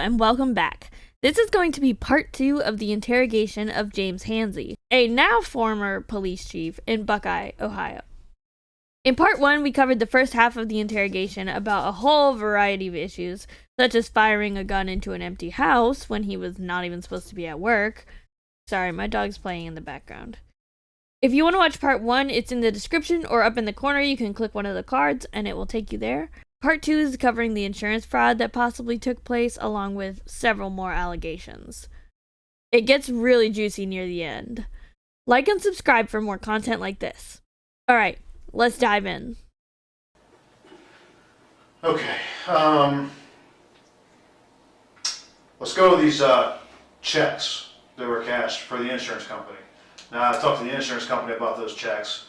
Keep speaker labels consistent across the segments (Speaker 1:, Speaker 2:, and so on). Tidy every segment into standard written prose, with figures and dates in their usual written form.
Speaker 1: and welcome back. This is going to be part 2 of the interrogation of James Hanzey, a now former police chief in Buckeye, Ohio. In part 1, we covered the first half of the interrogation about a whole variety of issues, such as firing a gun into an empty house when he was not even supposed to be at work. Sorry, my dog's playing in the background. If you want to watch part 1, it's in the description or up in the corner. You can click one of the cards and it will take you there. Part 2 is covering the insurance fraud that possibly took place, along with several more allegations. It gets really juicy near the end. Like and subscribe for more content like this. Alright, let's dive in.
Speaker 2: Okay, let's go to these checks that were cashed for the insurance company. Now, I talked to the insurance company about those checks,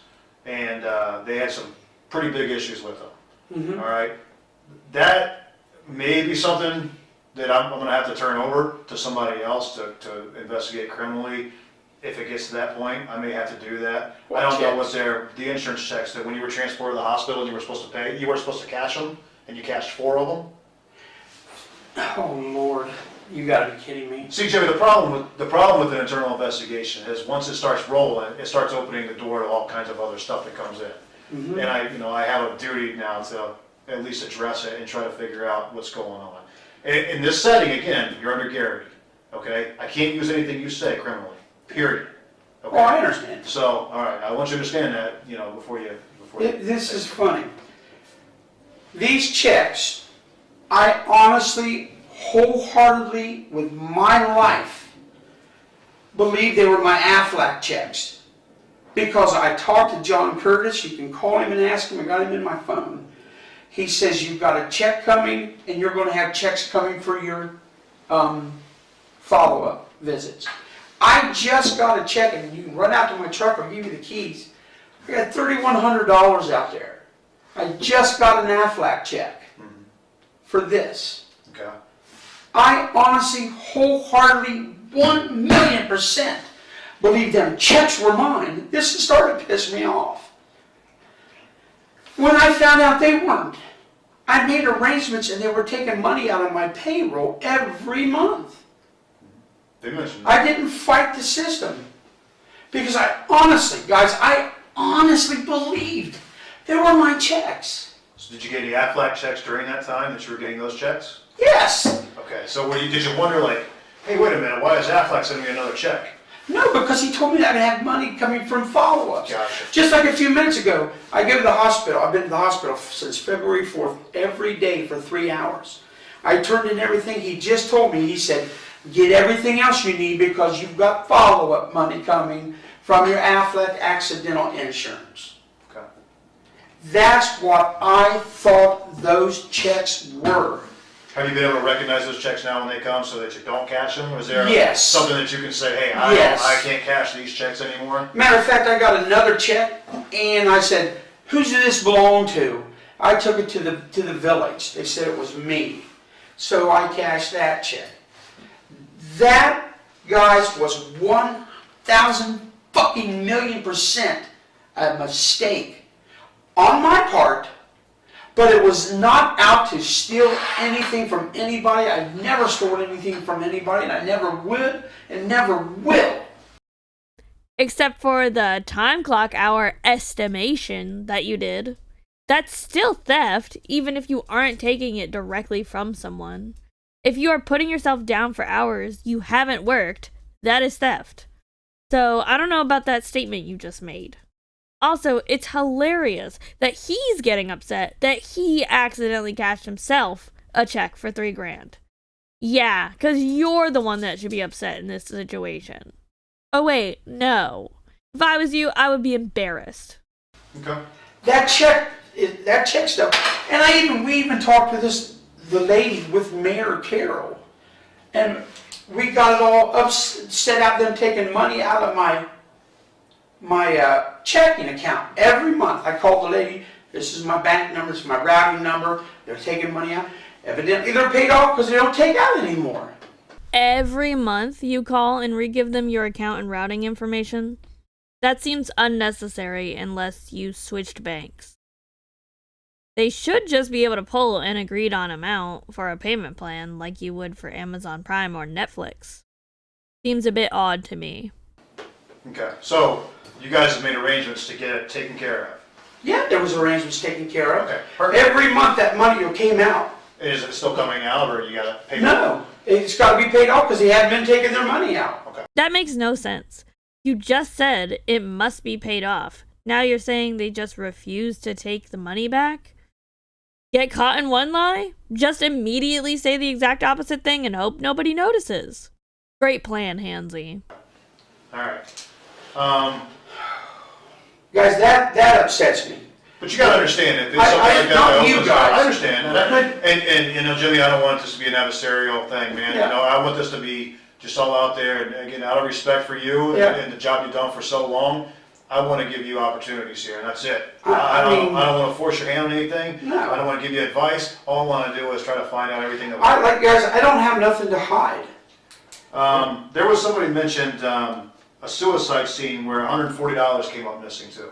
Speaker 2: and they had some pretty big issues with them.
Speaker 3: Mm-hmm.
Speaker 2: All right, that may be something that I'm going to have to turn over to somebody else to investigate criminally. If it gets to that point, I may have to do that. I don't know what the insurance checks that when you were transported to the hospital and you were supposed to pay, you weren't supposed to cash them, and you cashed 4 of them.
Speaker 3: Oh Lord, you gotta be kidding me.
Speaker 2: See, Jimmy, the problem with an internal investigation is once it starts rolling, it starts opening the door to all kinds of other stuff that comes in.
Speaker 3: Mm-hmm.
Speaker 2: And I have a duty now to at least address it and try to figure out what's going on. In this setting, again, you're under Garrity, okay? I can't use anything you say criminally, period. Okay?
Speaker 3: Oh, I understand.
Speaker 2: So, all right, I want you to understand that, before you.
Speaker 3: This is funny. These checks, I honestly, wholeheartedly, with my life, believe they were my Aflac checks. Because I talked to John Curtis, you can call him and ask him, I got him in my phone. He says, you've got a check coming, and you're going to have checks coming for your follow-up visits. I just got a check, and you can run out to my truck, I'll give you the keys. I got $3,100 out there. I just got an Aflac check for this.
Speaker 2: Okay.
Speaker 3: I honestly, wholeheartedly, 1,000,000% believe them checks were mine. This is starting to piss me off. When I found out they weren't, I made arrangements and they were taking money out of my payroll every month.
Speaker 2: They mentioned that.
Speaker 3: I didn't fight the system because I honestly believed they were my checks.
Speaker 2: So did you get any Aflac checks during that time that you were getting those checks?
Speaker 3: Yes.
Speaker 2: Okay, so did you wonder, like, hey, wait a minute, why is Aflac sending me another check?
Speaker 3: No, because he told me that I'd have money coming from follow-ups.
Speaker 2: Gotcha.
Speaker 3: Just like a few minutes ago, I go to the hospital. I've been to the hospital since February 4th, every day for 3 hours. I turned in everything he just told me. He said, get everything else you need because you've got follow-up money coming from your Aflac accidental insurance.
Speaker 2: Okay.
Speaker 3: That's what I thought those checks were.
Speaker 2: Have you been able to recognize those checks now when they come so that you don't cash them? Is there
Speaker 3: Yes.
Speaker 2: something that you can say, hey,
Speaker 3: Yes.
Speaker 2: I can't cash these checks anymore?
Speaker 3: Matter of fact, I got another check, and I said, who does this belong to? I took it to the village. They said it was me. So I cashed that check. That, guys, was 1,000 fucking million% a mistake on my part. But it was not out to steal anything from anybody. I've never stolen anything from anybody, and I never would and never will.
Speaker 1: Except for the time clock hour estimation that you did. That's still theft, even if you aren't taking it directly from someone. If you are putting yourself down for hours you haven't worked, that is theft. So I don't know about that statement you just made. Also, it's hilarious that he's getting upset that he accidentally cashed himself a check for $3,000. Yeah, because you're the one that should be upset in this situation. Oh wait, no. If I was you, I would be embarrassed.
Speaker 2: Okay.
Speaker 3: That check stuff, and we even talked to the lady with Mayor Carroll, and we got it all upset out them taking money out of my checking account every month. I called the lady, this is my bank number, this is my routing number, they're taking money out. Evidently they're paid off because they don't take out anymore.
Speaker 1: Every month you call and re-give them your account and routing information? That seems unnecessary unless you switched banks. They should just be able to pull an agreed on amount for a payment plan like you would for Amazon Prime or Netflix. Seems a bit odd to me.
Speaker 2: Okay, so you guys have made arrangements to get it taken care of?
Speaker 3: Yeah, there was arrangements taken care of.
Speaker 2: Okay, perfect.
Speaker 3: Every month that money came out.
Speaker 2: Is it still coming out, or you gotta pay?
Speaker 3: No, it's got to be paid off because they hadn't been taking their money out.
Speaker 2: Okay.
Speaker 1: That makes no sense. You just said it must be paid off. Now you're saying they just refuse to take the money back? Get caught in one lie? Just immediately say the exact opposite thing and hope nobody notices. Great plan, Hanzey.
Speaker 2: All right.
Speaker 3: Guys, that upsets me.
Speaker 2: But you gotta understand that.
Speaker 3: Not you guys.
Speaker 2: I understand. And you know, Jimmy, I don't want this to be an adversarial thing, man.
Speaker 3: Yeah.
Speaker 2: You know, I want this to be just all out there. And again, out of respect for you and the job you've done for so long, I want to give you opportunities here, and that's it. I don't want to force your hand on anything.
Speaker 3: No.
Speaker 2: I don't want to give you advice. All I want to do is try to find out everything that
Speaker 3: Guys, I don't have nothing to hide.
Speaker 2: There was somebody mentioned a suicide scene where $140 came up missing too.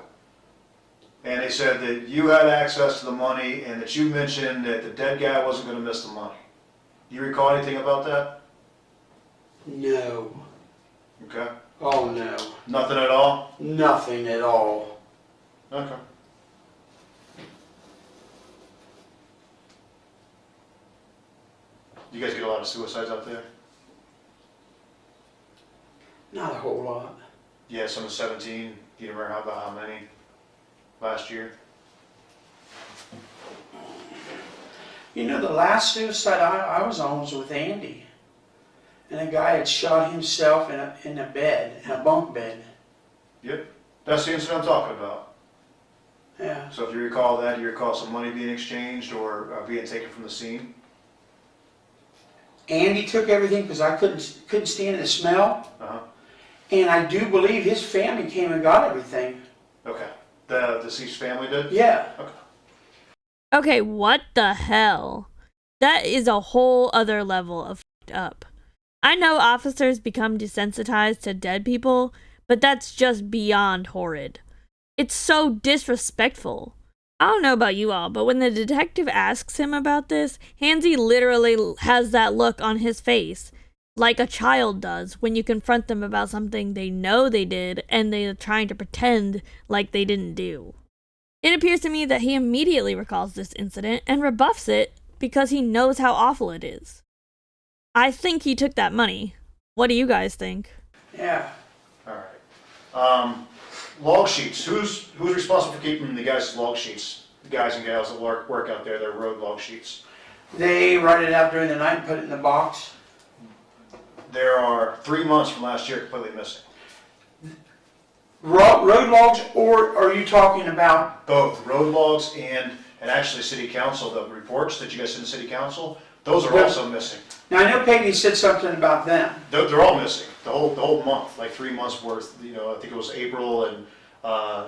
Speaker 2: And they said that you had access to the money and that you mentioned that the dead guy wasn't going to miss the money. Do you recall anything about that?
Speaker 3: No.
Speaker 2: Okay.
Speaker 3: Oh, no.
Speaker 2: Nothing at all?
Speaker 3: Nothing at all.
Speaker 2: Okay. You guys get a lot of suicides out there?
Speaker 3: Not a whole lot.
Speaker 2: Yeah, some of 17. Do you remember how many last year?
Speaker 3: You know, the last suicide I was on was with Andy. And a guy had shot himself in a bunk bed.
Speaker 2: Yep. That's the incident I'm talking about.
Speaker 3: Yeah.
Speaker 2: So if you recall that, do you recall some money being exchanged or being taken from the scene?
Speaker 3: Andy took everything because I couldn't stand the smell.
Speaker 2: Uh-huh.
Speaker 3: And I do believe his family came and got everything.
Speaker 2: Okay. The deceased family did?
Speaker 3: Yeah.
Speaker 2: Okay.
Speaker 1: Okay, what the hell? That is a whole other level of f***ed up. I know officers become desensitized to dead people, but that's just beyond horrid. It's so disrespectful. I don't know about you all, but when the detective asks him about this, Hanzey literally has that look on his face, like a child does when you confront them about something they know they did and they're trying to pretend like they didn't do. It appears to me that he immediately recalls this incident and rebuffs it because he knows how awful it is. I think he took that money. What do you guys think?
Speaker 3: Yeah.
Speaker 2: All right. Log sheets. Who's responsible for keeping the guys' log sheets? The guys and gals that work out there, their road log sheets.
Speaker 3: They write it out during the night and put it in the box.
Speaker 2: There are 3 months from last year completely missing.
Speaker 3: Road logs, or are you talking about?
Speaker 2: Both road logs and actually city council, the reports that you guys send to city council, those are also missing.
Speaker 3: Now I know Peggy said something about them.
Speaker 2: They're all missing. The whole month, like 3 months worth. You know, I think it was April and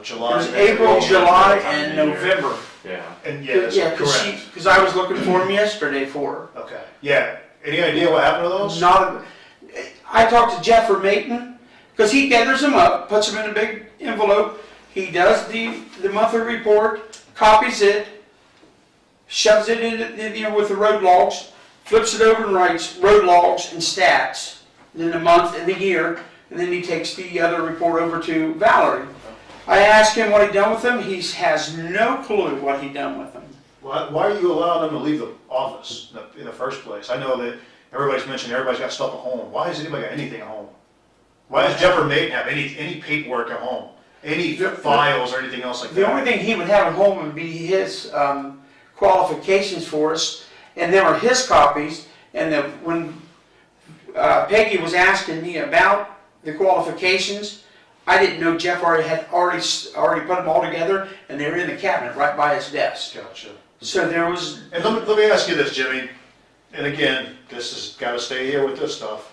Speaker 2: July.
Speaker 3: It was April, July, and November.
Speaker 4: Yeah.
Speaker 2: And yes,
Speaker 3: Yeah,
Speaker 2: correct.
Speaker 3: because I was looking for them yesterday for her.
Speaker 2: Okay. Yeah. Any idea what happened to those?
Speaker 3: I talked to Jeff Mayton, because he gathers them up, puts them in a big envelope. He does the monthly report, copies it, shoves it in with the road logs, flips it over and writes road logs and stats, then the month and the year, and then he takes the other report over to Valerie. I asked him what he'd done with them. He has no clue what he'd done with them.
Speaker 2: Why are you allowing them to leave the office in the first place? I know that everybody's mentioned everybody's got stuff at home. Why has anybody got anything at home? Why does Jeff Mayton have any paperwork at home? Any files or anything else like that?
Speaker 3: The only thing he would have at home would be his qualifications for us, and there were his copies. And when Peggy was asking me about the qualifications, I didn't know Jeff had already put them all together, and they were in the cabinet right by his desk.
Speaker 2: Gotcha.
Speaker 3: So there was.
Speaker 2: And let me ask you this, Jimmy. And again, this has got to stay here with this stuff.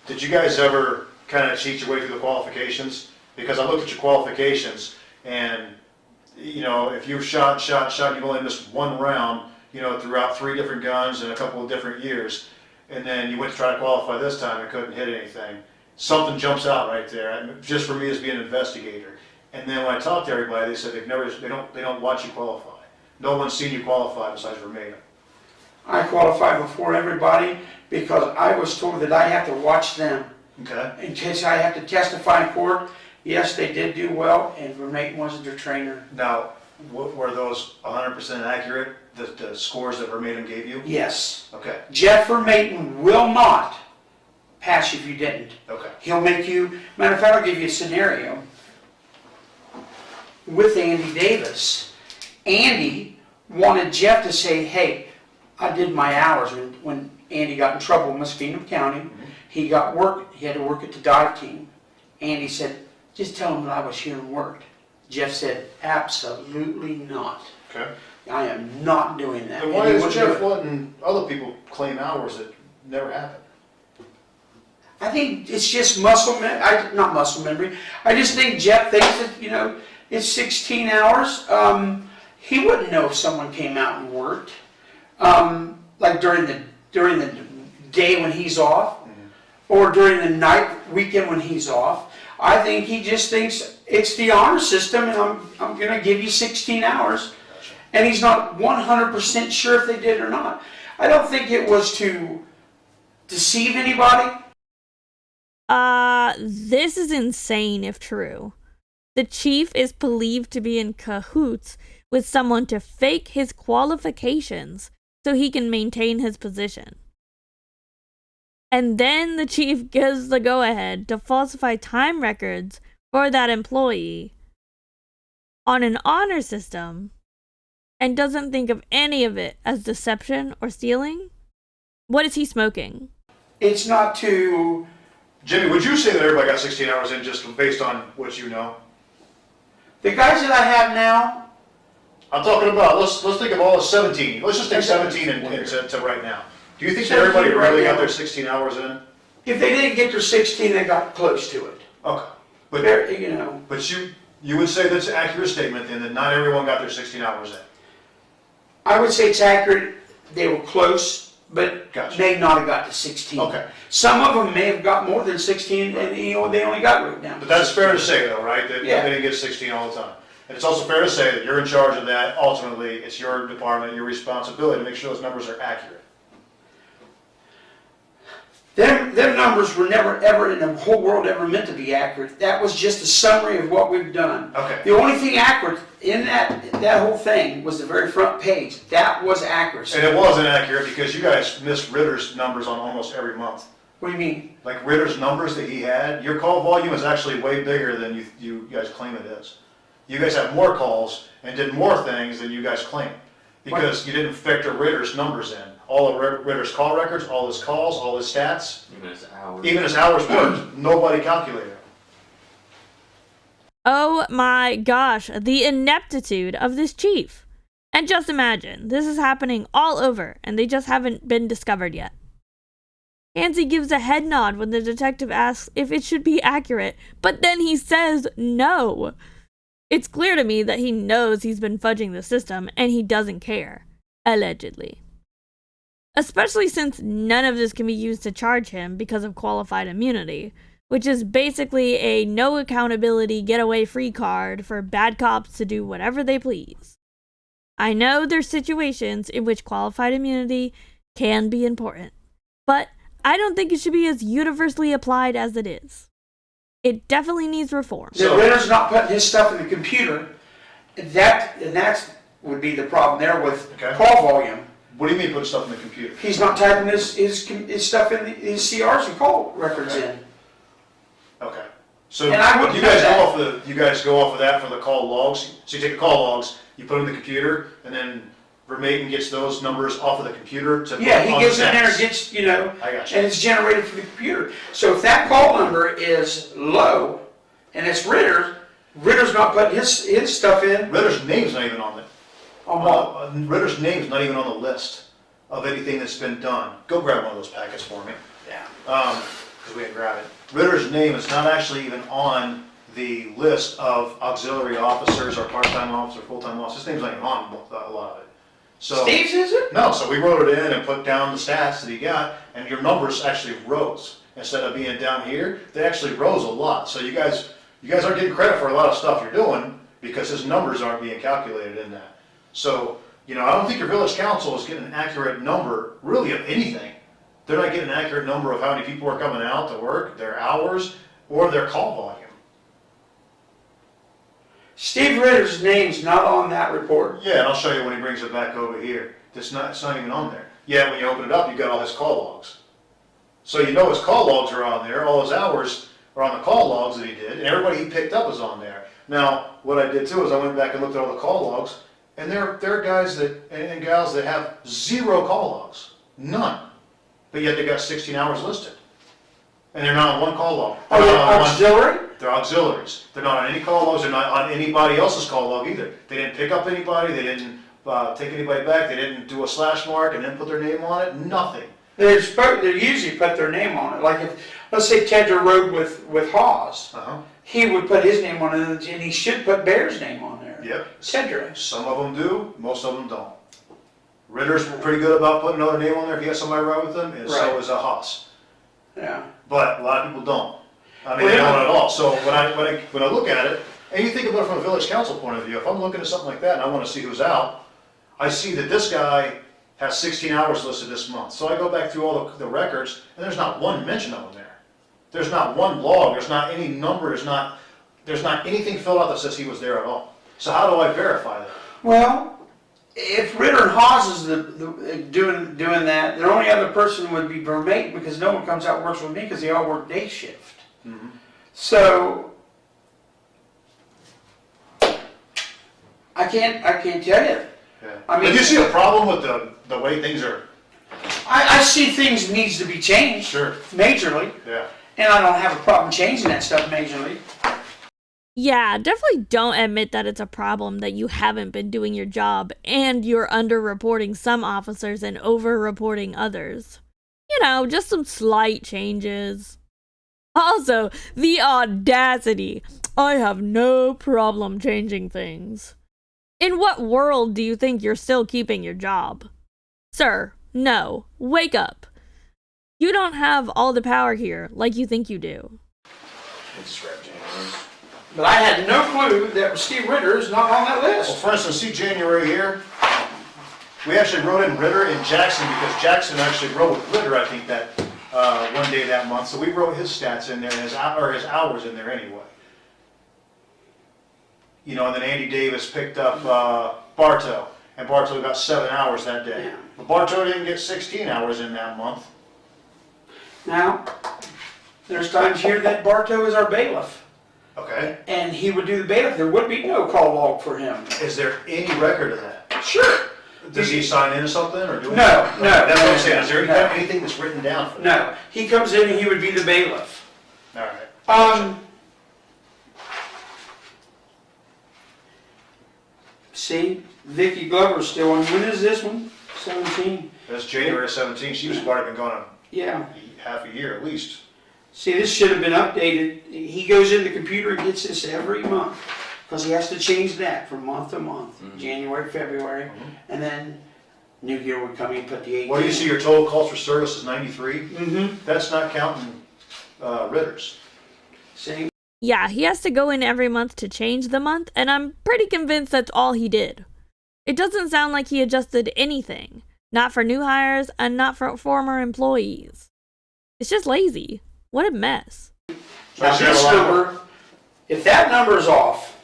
Speaker 2: Did you guys ever kind of cheat your way through the qualifications? Because I looked at your qualifications, and you know, if you've shot, you've only missed one round, you know, throughout 3 different guns in a couple of different years, and then you went to try to qualify this time and couldn't hit anything. Something jumps out right there, just for me as being an investigator. And then when I talked to everybody, they said they don't watch you qualify. No one's seen you qualify besides Vermeer.
Speaker 3: I qualified before everybody because I was told that I have to watch them.
Speaker 2: Okay.
Speaker 3: In case I have to testify in court, yes, they did do well, and Vermeer wasn't their trainer.
Speaker 2: Now, were those 100% accurate, the scores that Vermeer gave you?
Speaker 3: Yes.
Speaker 2: Okay.
Speaker 3: Jeff Vermeer will not pass you if you didn't.
Speaker 2: Okay.
Speaker 3: He'll make you, matter of fact, I'll give you a scenario with Andy Davis. Andy wanted Jeff to say, hey, I did my hours when Andy got in trouble in Muskegon County.
Speaker 2: Mm-hmm.
Speaker 3: He got work, he had to work at the dive team. Andy said, just tell him that I was here and worked. Jeff said, absolutely not.
Speaker 2: Okay.
Speaker 3: I am not doing that.
Speaker 2: Then why is Jeff letting other people claim hours that never happened?
Speaker 3: I think it's just not muscle memory. I just think Jeff thinks that, it's 16 hours. He wouldn't know if someone came out and worked. Like during the day when he's off, or during the weekend when he's off. I think he just thinks it's the honor system, and I'm going to give you 16 hours.
Speaker 2: Gotcha.
Speaker 3: And he's not 100% sure if they did or not. I don't think it was to deceive anybody.
Speaker 1: This is insane if true. The chief is believed to be in cahoots with someone to fake his qualifications so he can maintain his position. And then the chief gives the go-ahead to falsify time records for that employee on an honor system and doesn't think of any of it as deception or stealing? What is he smoking?
Speaker 3: It's not to...
Speaker 2: Jimmy, would you say that everybody got 16 hours in just based on what you know?
Speaker 3: The guys that I have now...
Speaker 2: I'm talking about, let's think of all the 17. Let's just take 17 to right now. Do you think that everybody really got their 16 hours in?
Speaker 3: If they didn't get their 16, they got close to it.
Speaker 2: Okay. But, but you would say that's an accurate statement then that not everyone got their 16 hours in?
Speaker 3: I would say it's accurate. They were close, but
Speaker 2: Gotcha.
Speaker 3: may not have got to 16.
Speaker 2: Okay.
Speaker 3: Some of them may have got more than 16, and they only got wrote down.
Speaker 2: But that's fair to say though, right? That
Speaker 3: Yeah.
Speaker 2: they didn't get 16 all the time. And it's also fair to say that you're in charge of that. Ultimately, it's your department, your responsibility to make sure those numbers are accurate.
Speaker 3: Them numbers were never, ever, in the whole world, ever meant to be accurate. That was just a summary of what we've done.
Speaker 2: Okay.
Speaker 3: The only thing accurate in that whole thing was the very front page. That was accuracy.
Speaker 2: And it wasn't accurate because you guys missed Ritter's numbers on almost every month.
Speaker 3: What do you mean?
Speaker 2: Like Ritter's numbers that he had, your call volume is actually way bigger than you guys claim it is. You guys have more calls and did more things than you guys claim because you didn't factor Ritter's numbers in. All of Ritter's call records, all his calls, all his stats, even his hours worked, nobody calculated it.
Speaker 1: Oh my gosh, the ineptitude of this chief. And just imagine, this is happening all over and they just haven't been discovered yet. Hanzey gives a head nod when the detective asks if it should be accurate, but then he says no. It's clear to me that he knows he's been fudging the system and he doesn't care. Allegedly. Especially since none of this can be used to charge him because of qualified immunity, which is basically a no accountability getaway free card for bad cops to do whatever they please. I know there's situations in which qualified immunity can be important, but I don't think it should be as universally applied as it is. It definitely needs reform.
Speaker 3: The Ritter's not putting his stuff in the computer. That would be the problem there with call volume.
Speaker 2: What do you mean put stuff in the computer?
Speaker 3: He's not typing his stuff in his CRs and call records in.
Speaker 2: Okay. So
Speaker 3: And I wouldn't
Speaker 2: you
Speaker 3: know
Speaker 2: guys
Speaker 3: that.
Speaker 2: you guys go off of that for the call logs. So you take the call logs, you put them in the computer, and then Vermaiden gets those numbers off of the computer to
Speaker 3: Yeah,
Speaker 2: put
Speaker 3: he
Speaker 2: on
Speaker 3: gets
Speaker 2: the
Speaker 3: in there and
Speaker 2: stats.
Speaker 3: gets,
Speaker 2: I got you.
Speaker 3: and it's generated from the computer. So if that call number is low and it's Ritter's not putting his stuff in.
Speaker 2: Ritter's name's not even on it.
Speaker 3: On what?
Speaker 2: Ritter's name's not even on the list of anything that's been done. Go grab one of those packets for me.
Speaker 3: Yeah.
Speaker 2: Because we didn't grab it. Ritter's name is not actually even on the list of auxiliary officers or part-time officers or full-time officers. His name's not even on a lot of it. So,
Speaker 3: Steve's, is it?
Speaker 2: No, so we wrote it in and put down the stats that he got, and your numbers actually rose. Instead of being down here, they actually rose a lot. So you guys aren't getting credit for a lot of stuff you're doing because his numbers aren't being calculated in that. So You know, I don't think your village council is getting an accurate number, really, of anything. They're not getting an accurate number of how many people are coming out to work, their hours, or their call volume.
Speaker 3: Steve Ritter's name's not on that report.
Speaker 2: Yeah, and I'll show you when he brings it back over here. It's not even on there. Yeah, when you open it up, you've got all his call logs. So you know his call logs are on there, all his hours are on the call logs that he did, and everybody he picked up is on there. Now, what I did too is I went back and looked at all the call logs, and there are guys that and gals that have 0 call logs. None. But yet they got 16 hours listed. And they're not on one call log.
Speaker 3: Are they auxiliary?
Speaker 2: They're auxiliaries. They're not on any call logs, they're not on anybody else's call log either. They didn't pick up anybody, they didn't take anybody back, they didn't do a slash mark and then put their name on it, nothing.
Speaker 3: They usually put their name on it. Like if, let's say Tedra rode with Hawes, he would put his name on it, and he should put Bear's name on there.
Speaker 2: Yep.
Speaker 3: Tedra.
Speaker 2: Some of them do, most of them don't. Ritter's pretty good about putting another name on there if you got somebody ride with them, and so is a Haas.
Speaker 3: Yeah.
Speaker 2: But a lot of people don't. I mean, they don't at all. So when I look at it, and you think about it from a village council point of view, if I'm looking at something like that and I want to see who's out, I see that this guy has 16 hours listed this month. So I go back through all the records, and there's not one mention of him there. There's not one log, there's not any number, there's not anything filled out that says he was there at all. So how do I verify that?
Speaker 3: Well, if Ritter and Hawes is doing that, the only other person would be Vermate, because no one comes out and works with me because they all work day shift.
Speaker 2: Mm-hmm.
Speaker 3: So I can't tell you.
Speaker 2: Yeah.
Speaker 3: I mean,
Speaker 2: but do you see a problem with the way things are?
Speaker 3: I see things needs to be changed.
Speaker 2: Sure.
Speaker 3: Majorly.
Speaker 2: Yeah.
Speaker 3: And I don't have a problem changing that stuff majorly.
Speaker 1: Yeah, definitely don't admit that it's a problem that you haven't been doing your job and you're underreporting some officers and overreporting others. You know, just some slight changes. Also, the audacity. I have no problem changing things. In what world do you think you're still keeping your job? Sir, no. Wake up. You don't have all the power here like you think you do.
Speaker 3: But I had no clue that Steve Ritter is not on that list.
Speaker 2: Well, for instance, see January here? We actually wrote in Ritter and Jackson because Jackson actually wrote with Ritter, I think, that one day that month. So we wrote his stats in there and his hours in there anyway. You know, and then Andy Davis picked up Bartow, and Bartow got 7 hours that day.
Speaker 3: Yeah.
Speaker 2: But Bartow didn't get 16 hours in that month.
Speaker 3: Now, there's times here that Bartow is our bailiff.
Speaker 2: Okay.
Speaker 3: And he would do the bailiff. There would be no call log for him.
Speaker 2: Is there any record of that?
Speaker 3: Sure.
Speaker 2: Does he sign in or something? Or do
Speaker 3: No. That's
Speaker 2: what I'm saying. Is there anything that's written down for that?
Speaker 3: No. He comes in and he would be the bailiff.
Speaker 2: All right.
Speaker 3: See, Vicki Glover's still on. When is this one? 17.
Speaker 2: That's January 17th. She was already been gone
Speaker 3: Yeah.
Speaker 2: half a year at least.
Speaker 3: See, this should have been updated. He goes in the computer and gets this every month because he has to change that from month to month. January, February, and then New Year would come in and put the 18.
Speaker 2: Well, you see your total calls for service is 93.
Speaker 3: Mm-hmm.
Speaker 2: That's not counting Ritter's.
Speaker 3: See?
Speaker 1: Yeah, he has to go in every month to change the month, and I'm pretty convinced that's all he did. It doesn't sound like he adjusted anything. Not for new hires and not for former employees. It's just lazy. What a mess.
Speaker 3: Now this number, if that number is off,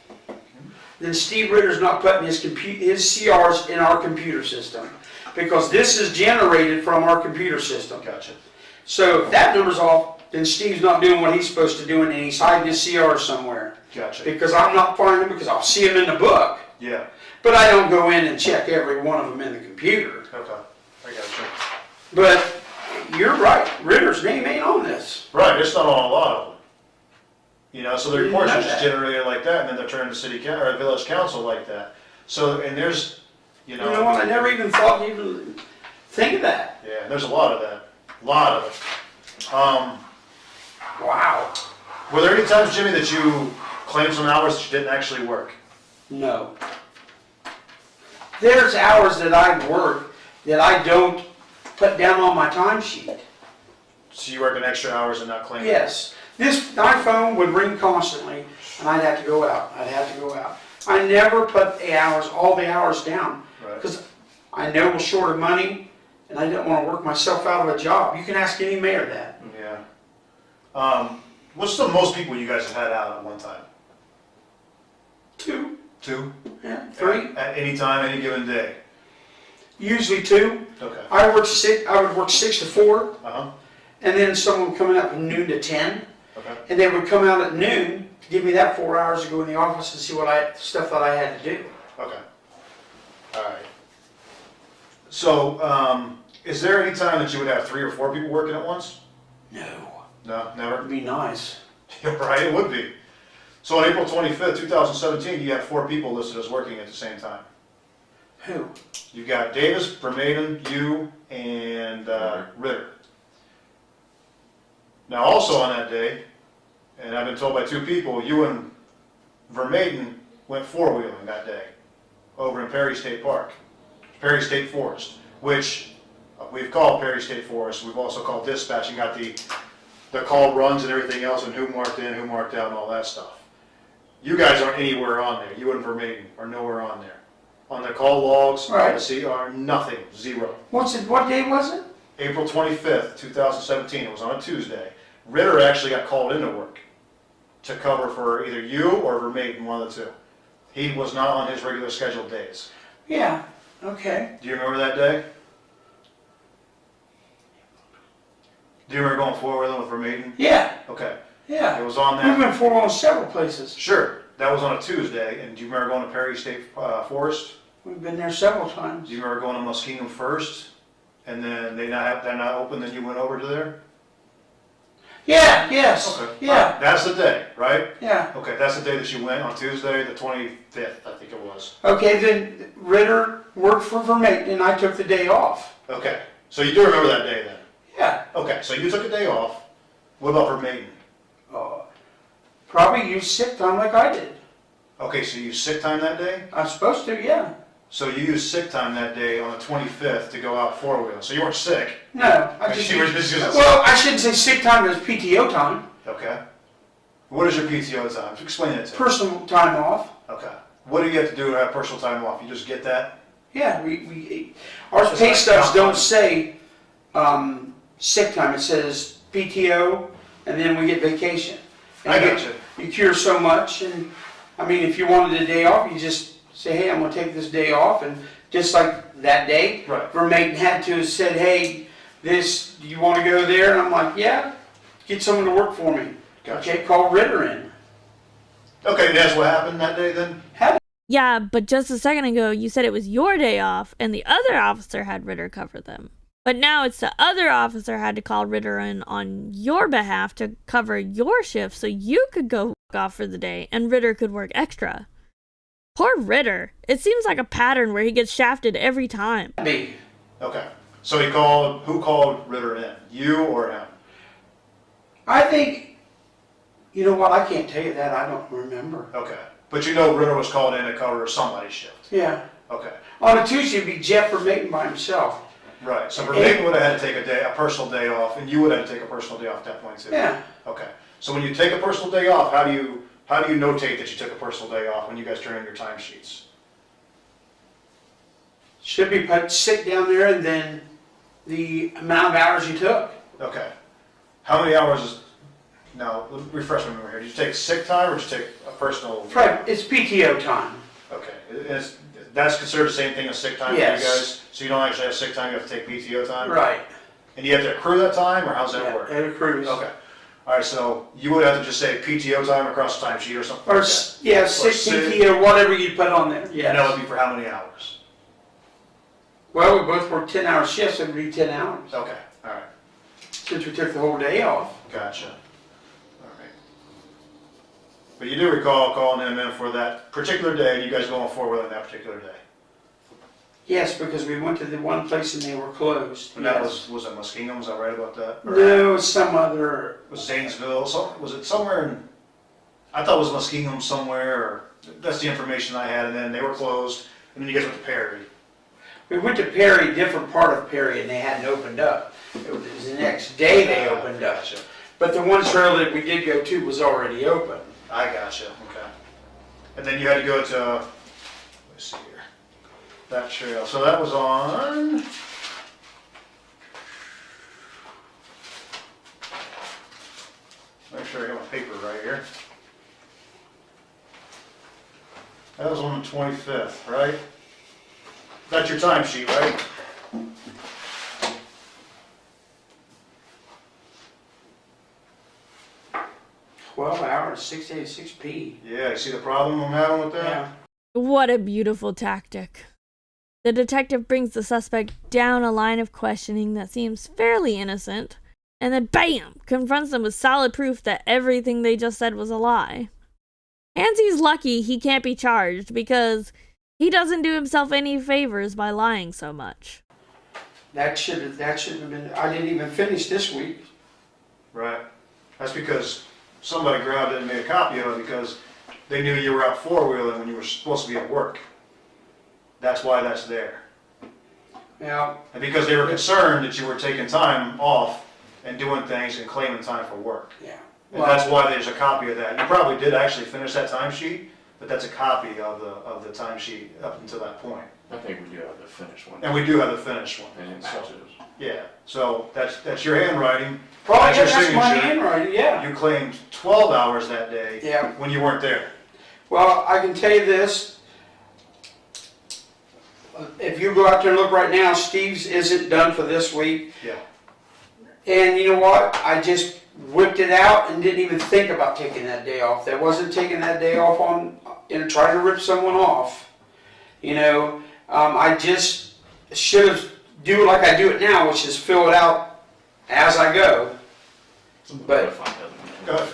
Speaker 3: then Steve Ritter's not putting his CRs in our computer system because this is generated from our computer system.
Speaker 2: Gotcha.
Speaker 3: So if that number's off, then Steve's not doing what he's supposed to do and he's hiding his CRs somewhere.
Speaker 2: Gotcha.
Speaker 3: Because I'm not finding them because I'll see them in the book.
Speaker 2: Yeah.
Speaker 3: But I don't go in and check every one of them in the computer.
Speaker 2: Okay. I gotcha.
Speaker 3: But you're right. Ritter's name ain't on this.
Speaker 2: Right. It's not on a lot of them. You know, so the reports are
Speaker 3: know
Speaker 2: just
Speaker 3: that.
Speaker 2: generated like that, and then they're turned to city council or village council like that. So, and there's,
Speaker 3: You know what? I never even thought to even think of that.
Speaker 2: Yeah, there's a lot of that. A lot of it.
Speaker 3: Wow.
Speaker 2: Were there any times, Jimmy, that you claimed some hours that you didn't actually work?
Speaker 3: No. There's hours that I work that I don't put down on my timesheet.
Speaker 2: So you working extra hours and not claiming?
Speaker 3: Yes. My phone would ring constantly, and I'd have to go out. I never put all the hours down.
Speaker 2: Right.
Speaker 3: Because I know we're short of money, and I didn't want to work myself out of a job. You can ask any mayor that.
Speaker 2: Yeah. What's the most people you guys have had out at one time?
Speaker 3: 2.
Speaker 2: 2?
Speaker 3: Yeah, 3.
Speaker 2: At any time, any given day?
Speaker 3: Usually 2.
Speaker 2: Okay.
Speaker 3: I would work 6 to 4,
Speaker 2: Uh-huh.
Speaker 3: and then someone coming up from noon to 10,
Speaker 2: Okay.
Speaker 3: and they would come out at noon to give me that 4 hours to go in the office and see stuff that I had to do.
Speaker 2: Okay. All right. So, is there any time that you would have 3 or 4 people working at once?
Speaker 3: No.
Speaker 2: No, never?
Speaker 3: That'd be nice.
Speaker 2: Yeah, right, it would be. So on April 25th, 2017, you have 4 people listed as working at the same time.
Speaker 3: Who?
Speaker 2: You got Davis, Vermaiden, you, and Ritter. Now also on that day, and I've been told by 2 people, you and Vermaiden went 4-wheeling that day over in Perry State Park, Perry State Forest, which we've called Perry State Forest. We've also called dispatch and got the call runs and everything else and who marked in, who marked out and all that stuff. You guys aren't anywhere on there. You and Vermaiden are nowhere on there. On the call logs,
Speaker 3: Right.
Speaker 2: policy are nothing, 0.
Speaker 3: What day was it?
Speaker 2: April 25th, 2017, it was on a Tuesday. Ritter actually got called into work to cover for either you or Vermaiden, one of the 2. He was not on his regular scheduled days.
Speaker 3: Yeah, okay.
Speaker 2: Do you remember that day? Do you remember going 4-wheeling with Vermaiden?
Speaker 3: Yeah,
Speaker 2: Okay.
Speaker 3: yeah.
Speaker 2: It was on
Speaker 3: We've
Speaker 2: that.
Speaker 3: been 4 several places.
Speaker 2: Sure. That was on a Tuesday. And do you remember going to Perry State Forest?
Speaker 3: We've been there several
Speaker 2: Do
Speaker 3: times.
Speaker 2: you remember going to Muskingum first? And then they're not open, then you went over to there?
Speaker 3: Yeah, yes,
Speaker 2: Okay.
Speaker 3: yeah,
Speaker 2: That's the day, right?
Speaker 3: yeah.
Speaker 2: Okay, that's the day that you went on Tuesday, the 25th, I think it was.
Speaker 3: Okay, then Ritter worked for Vermaiden and I took the day off.
Speaker 2: Okay, so you do remember that day then?
Speaker 3: Yeah.
Speaker 2: Okay, so you took a day off. What about Vermaiden?
Speaker 3: Probably used sick time like I did.
Speaker 2: Okay, so you used sick time that day?
Speaker 3: I'm supposed to, yeah.
Speaker 2: So you used sick time that day on the 25th to go out 4-wheeling. So you weren't sick.
Speaker 3: No, I just
Speaker 2: You were
Speaker 3: used,
Speaker 2: just-
Speaker 3: well, I shouldn't say sick time, it was PTO time.
Speaker 2: Okay. What is your PTO time? Explain it to me.
Speaker 3: Personal time off.
Speaker 2: Okay. What do you have to do to have personal time off? You just get that?
Speaker 3: Yeah, our
Speaker 2: Just
Speaker 3: pay
Speaker 2: like
Speaker 3: stubs
Speaker 2: comp
Speaker 3: don't
Speaker 2: time.
Speaker 3: say sick time, it says PTO, and then we get vacation. And
Speaker 2: I
Speaker 3: you
Speaker 2: got you.
Speaker 3: You cure so much, and, I mean, if you wanted a day off, you just say, hey, I'm gonna take this day off, and just like that day,
Speaker 2: Right.
Speaker 3: Vermaiden had to have said, hey, do you wanna go there? And I'm like, yeah, get someone to work for me.
Speaker 2: Gotcha.
Speaker 3: Okay, call Ritter in.
Speaker 2: Okay, and that's what happened that day then?
Speaker 1: Yeah, but just a second ago, you said it was your day off and the other officer had Ritter cover them. But now it's the other officer had to call Ritter in on your behalf to cover your shift so you could go off for the day and Ritter could work extra. Poor Ritter. It seems like a pattern where he gets shafted every time.
Speaker 3: Me.
Speaker 2: Okay. So who called Ritter in? You or him?
Speaker 3: I think, you know what, I can't tell you that, I don't remember.
Speaker 2: Okay. But you know Ritter was called in to cover somebody's shift.
Speaker 3: Yeah.
Speaker 2: Okay.
Speaker 3: On a Tuesday, it'd be Jeff Vermaiden by himself.
Speaker 2: Right. So Vermaiden would have had to take a personal day off, and you would have to take a personal day off at that point too.
Speaker 3: Yeah.
Speaker 2: Okay. So when you take a personal day off, how do you notate that you took a personal day off when you guys turn in your timesheets?
Speaker 3: Should be put sick down there and then the amount of hours you took.
Speaker 2: Okay. How many hours is, now, refresh my memory here. Did you take sick time or did you take a personal?
Speaker 3: Right, it's PTO time.
Speaker 2: Okay. That's considered the same thing as sick time
Speaker 3: Yes.
Speaker 2: for you guys? So you don't actually have sick time, you have to take PTO time?
Speaker 3: Right.
Speaker 2: And you have to accrue that time, or how's that
Speaker 3: Yeah,
Speaker 2: work?
Speaker 3: at a cruise.
Speaker 2: Okay. All right, so you would have to just say PTO time across the timesheet or something
Speaker 3: Or,
Speaker 2: like that?
Speaker 3: yeah,
Speaker 2: Or
Speaker 3: sick
Speaker 2: sick.
Speaker 3: PTO, whatever you put on there.
Speaker 2: And that
Speaker 3: Yeah.
Speaker 2: would be for how many hours?
Speaker 3: Well, we both work 10-hour shifts, it would be 10 hours.
Speaker 2: Okay, all right,
Speaker 3: Since we took the whole day off.
Speaker 2: gotcha. All right. But you do recall calling him in for that particular day, and you guys going forward on that particular day?
Speaker 3: Yes, because we went to the one place and they were closed.
Speaker 2: And that
Speaker 3: Yes.
Speaker 2: was it Muskingum, was I right about that? Or
Speaker 3: No, some other,
Speaker 2: was Zanesville, was it somewhere in, I thought it was Muskingum somewhere, or, that's the information I had, and then they were closed, and then you guys went to Perry.
Speaker 3: we went to Perry, different part of Perry, and they hadn't opened up. It was the next day they opened up.
Speaker 2: Gotcha.
Speaker 3: But the one trail that we did go to was already open.
Speaker 2: I gotcha, okay. And then you had to go to, let's see here. that trail. So that was on. Make sure I got my paper right here. That was on the 25th, right? That's your timesheet, right?
Speaker 3: $12, 686p.
Speaker 2: Yeah, you see the problem I'm having with that?
Speaker 3: Yeah.
Speaker 1: What a beautiful tactic. The detective brings the suspect down a line of questioning that seems fairly innocent, and then BAM! Confronts them with solid proof that everything they just said was a lie. Hanzey's lucky he can't be charged because he doesn't do himself any favors by lying so much.
Speaker 3: That shouldn't have been, I didn't even finish this week.
Speaker 2: Right. That's because somebody grabbed it and made a copy of it because they knew you were out four-wheeling when you were supposed to be at work. That's why that's there.
Speaker 3: Yeah.
Speaker 2: And because they were concerned that you were taking time off and doing things and claiming time for work.
Speaker 3: Yeah.
Speaker 2: And that's why there's a copy of that. You probably did actually finish that timesheet, but that's a copy of the timesheet up until that point.
Speaker 4: I think we do have the finished one.
Speaker 2: And we do have the finished one.
Speaker 4: And it
Speaker 2: So,
Speaker 4: matches.
Speaker 2: yeah, so that's your handwriting.
Speaker 3: Probably
Speaker 2: your
Speaker 3: that's my
Speaker 2: signature.
Speaker 3: handwriting, yeah.
Speaker 2: You claimed 12 hours that day
Speaker 3: Yeah.
Speaker 2: when you weren't there.
Speaker 3: Well, I can tell you this. If you go out there and look right now, Steve's isn't done for this week.
Speaker 2: Yeah.
Speaker 3: And you know what? I just whipped it out and didn't even think about taking that day off. That wasn't taking that day off on, trying to rip someone off. I just should have do it like I do it now, which is fill it out as I go. But
Speaker 2: Go ahead.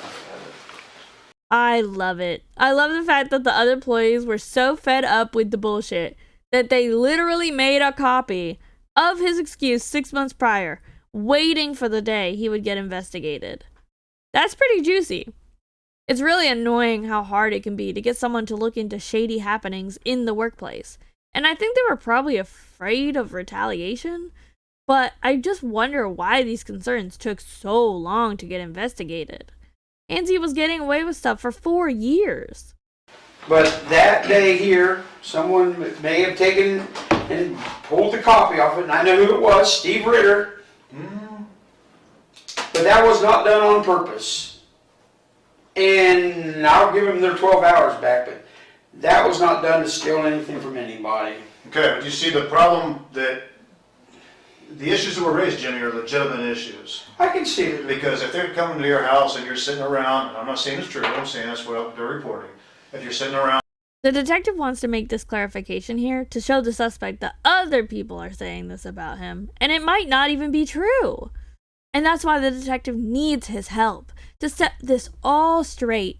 Speaker 1: I love it. I love the fact that the other employees were so fed up with the bullshit that they literally made a copy of his excuse 6 months prior, waiting for the day he would get investigated. That's pretty juicy. It's really annoying how hard it can be to get someone to look into shady happenings in the workplace. And I think they were probably afraid of retaliation, but I just wonder why these concerns took so long to get investigated. Hanzey was getting away with stuff for 4 years.
Speaker 3: But that day here, someone may have taken and pulled the copy off it, and I know who it was, Steve Ritter. But that was not done on purpose. And I'll give them their 12 hours back, but that was not done to steal anything from anybody.
Speaker 2: Okay, but you see the problem that the issues that were raised, Jimmy, are legitimate issues.
Speaker 3: I can see it.
Speaker 2: Because if they're coming to your house and you're sitting around, and I'm not saying it's true, I'm saying that's what they're reporting. If you're sitting around.
Speaker 1: The detective wants to make this clarification here to show the suspect that other people are saying this about him, and it might not even be true. And that's why the detective needs his help to set this all straight.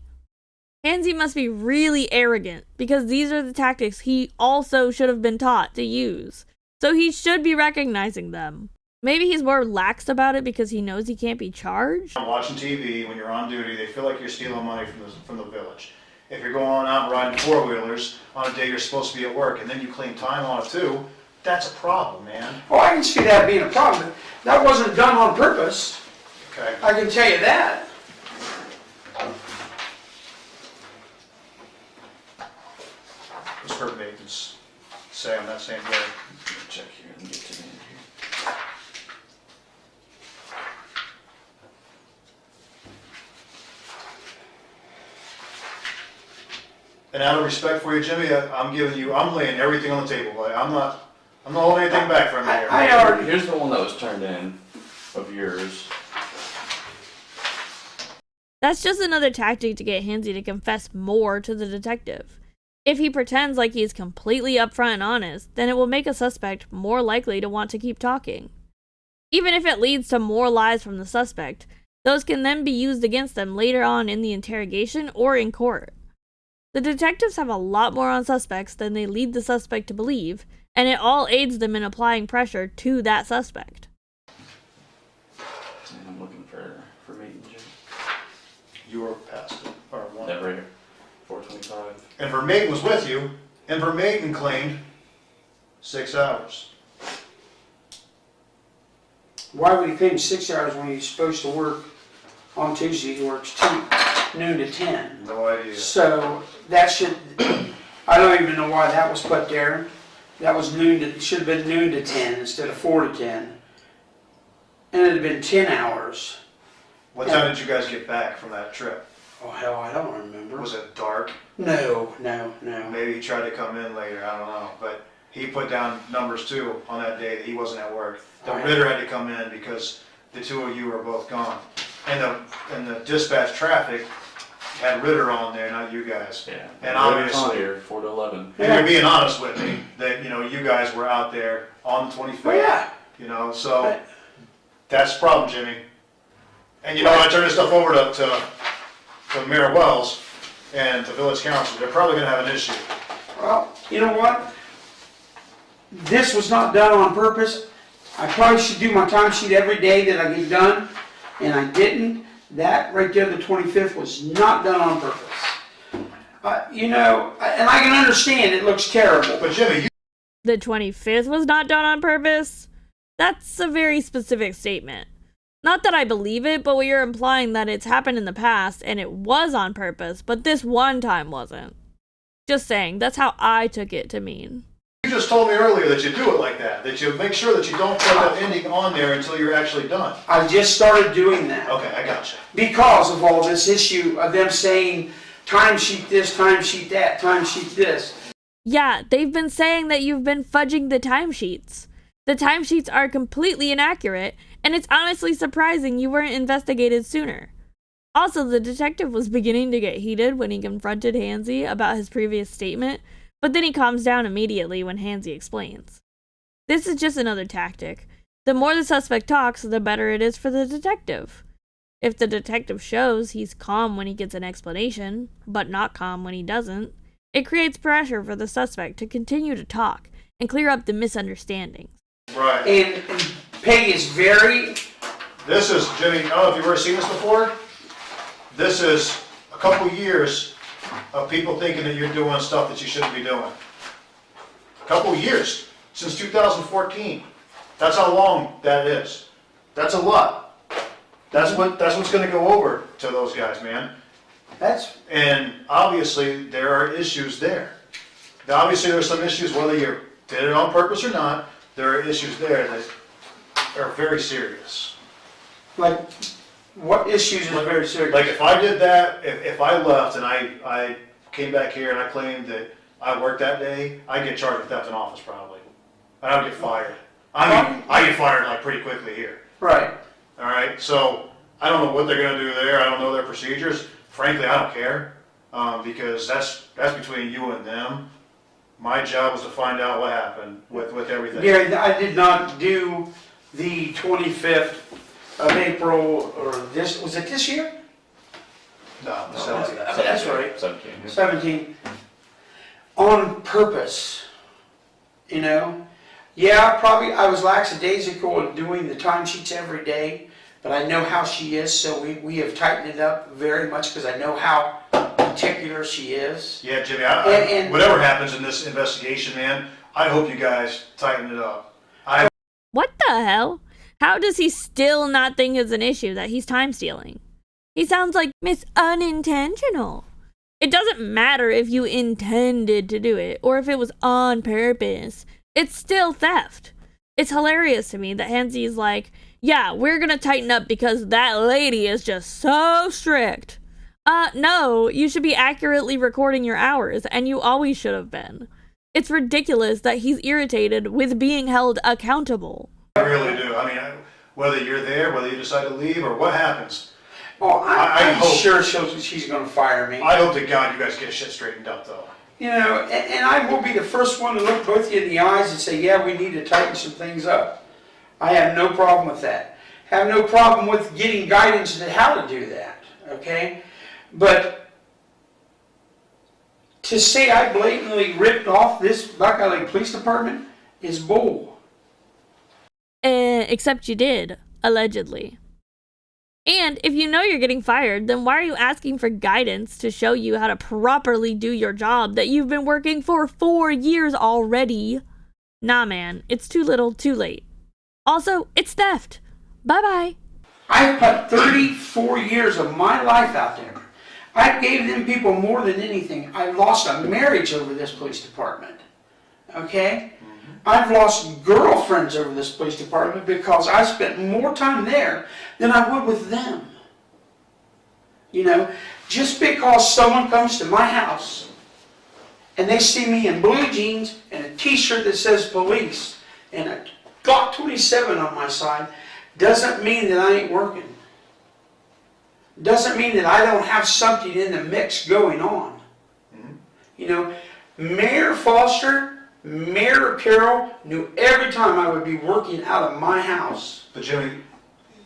Speaker 1: Hanzey must be really arrogant because these are the tactics he also should have been taught to use. So he should be recognizing them. Maybe he's more lax about it because he knows he can't be charged.
Speaker 2: Watching TV, when you're on duty, they feel like you're stealing money from the village. If you're going out and riding four-wheelers on a day you're supposed to be at work and then you claim time on it too, that's a problem, man.
Speaker 3: Oh, I can see that being a problem. That wasn't done on purpose.
Speaker 2: Okay.
Speaker 3: I can tell you that.
Speaker 2: What's her maintenance say on that same day?
Speaker 4: Check here and get to the end here.
Speaker 2: And out of respect for you, Jimmy, I'm laying everything on the table. I'm not holding anything back from you here.
Speaker 3: I already.
Speaker 4: Here's the one that was turned in of yours.
Speaker 1: That's just another tactic to get Hanzey to confess more to the detective. If he pretends like he's completely upfront and honest, then it will make a suspect more likely to want to keep talking. Even if it leads to more lies from the suspect, those can then be used against them later on in the interrogation or in court. The detectives have a lot more on suspects than they lead the suspect to believe, and it all aids them in applying pressure to that suspect.
Speaker 4: And I'm looking for meeting, Jim.
Speaker 2: You were past it, or one.
Speaker 4: That right here. 425.
Speaker 2: And Vermaiden was with you, and Vermaiden claimed 6 hours.
Speaker 3: Why would he claim 6 hours when he's supposed to work on Tuesday? He works noon to 10.
Speaker 2: No idea.
Speaker 3: So that should, I don't even know why that was put there. That was noon to, it should have been noon to 10 instead of 4 to 10. And it had been 10 hours.
Speaker 2: What time did you guys get back from that trip?
Speaker 3: Oh, hell, I don't remember.
Speaker 2: Was it dark?
Speaker 3: No.
Speaker 2: Maybe he tried to come in later, I don't know. But he put down numbers too on that day that he wasn't at work. The Ritter had to come in because the two of you were both gone. And the dispatch traffic had Ritter on there, not you guys.
Speaker 4: Yeah.
Speaker 2: And obviously,
Speaker 4: here, 4 to 11.
Speaker 2: and you're being honest with me, that, you know, you guys were out there on the 25th.
Speaker 3: Oh, yeah.
Speaker 2: You know, so that's the problem, Jimmy. And you know, I turn this stuff over to Mayor Wells and to Village Council, they're probably gonna have an issue.
Speaker 3: Well, you know what? This was not done on purpose. I probably should do my timesheet every day that I get done, and I didn't. That right there, the 25th, was not done on purpose. You know, and I can understand it looks terrible.
Speaker 2: But Jimmy,
Speaker 1: The 25th was not done on purpose? That's a very specific statement. Not that I believe it, but you're implying that it's happened in the past and it was on purpose, but this one time wasn't. Just saying, that's how I took it to mean.
Speaker 2: you just told me earlier that you do it like that you make sure that you don't put that ending on there until you're actually done.
Speaker 3: I just started doing that.
Speaker 2: Okay, I gotcha.
Speaker 3: Because of all this issue of them saying, timesheet this, timesheet that, timesheet this.
Speaker 1: Yeah, they've been saying that you've been fudging the timesheets. The timesheets are completely inaccurate, and it's honestly surprising you weren't investigated sooner. Also, the detective was beginning to get heated when he confronted Hanzey about his previous statement, but then he calms down immediately when Hanzey explains. This is just another tactic. The more the suspect talks, the better it is for the detective. If the detective shows he's calm when he gets an explanation, but not calm when he doesn't, it creates pressure for the suspect to continue to talk and clear up the misunderstandings.
Speaker 2: Right.
Speaker 3: And Peggy is very...
Speaker 2: This is, Jimmy, I don't know if you've ever seen this before. This is a couple years of people thinking that you're doing stuff that you shouldn't be doing. A couple years, since 2014. That's how long that is. That's a lot. That's what's gonna go over to those guys, man. And obviously, there are issues there. Now, obviously, there's some issues, whether you did it on purpose or not, there are issues there that are very serious.
Speaker 3: Like, what issues are very serious?
Speaker 2: Like, if I did that, if I left and I came back here and I claimed that I worked that day, I'd get charged with theft in office probably. And I would get fired. I mean, I get fired like pretty quickly here.
Speaker 3: Right.
Speaker 2: All right, so I don't know what they're gonna do there, I don't know their procedures. Frankly, I don't care, because that's between you and them. My job was to find out what happened with everything.
Speaker 3: Gary, I did not do the 25th of April, or this, was it this year?
Speaker 2: No,
Speaker 3: That's right.
Speaker 4: 17.
Speaker 3: 17. On purpose, you know? Yeah, probably I was lackadaisical in doing the timesheets every day, but I know how she is, so we have tightened it up very much because I know how particular she is.
Speaker 2: Yeah, Jimmy,
Speaker 3: And
Speaker 2: whatever happens in this investigation, man, I hope you guys tighten it up.
Speaker 1: What the hell? How does he still not think it's an issue that he's time stealing? He sounds like Miss Unintentional. It doesn't matter if you intended to do it or if it was on purpose. It's still theft. It's hilarious to me that Hanzey's like, yeah, we're gonna tighten up because that lady is just so strict. No, you should be accurately recording your hours, and you always should have been. It's ridiculous that he's irritated with being held accountable.
Speaker 2: I really do. I mean, whether you're there, whether you decide to leave, or what happens.
Speaker 3: Oh, I'm
Speaker 2: hope-
Speaker 3: sure she's going to fire me.
Speaker 2: I hope to God you guys get shit straightened up, though.
Speaker 3: You know, and I will be the first one to look both of you in the eyes and say, yeah, we need to tighten some things up. I have no problem with that. Have no problem with getting guidance on how to do that, okay? But to say I blatantly ripped off this Buckeye Lake Police Department is bull.
Speaker 1: Except you did, allegedly. And if you know you're getting fired, then why are you asking for guidance to show you how to properly do your job that you've been working for 4 years already? Nah, man, it's too little, too late. Also, it's theft. Bye-bye.
Speaker 3: I've put 34 years of my life out there. I gave them people more than anything. I lost a marriage over this police department. Okay? I've lost girlfriends over this police department because I spent more time there than I would with them. You know, just because someone comes to my house and they see me in blue jeans and a t-shirt that says police and a Glock 27 on my side doesn't mean that I ain't working. Doesn't mean that I don't have something in the mix going on. You know, Mayor Foster, Mayor Carroll knew every time I would be working out of my house.
Speaker 2: But Jimmy,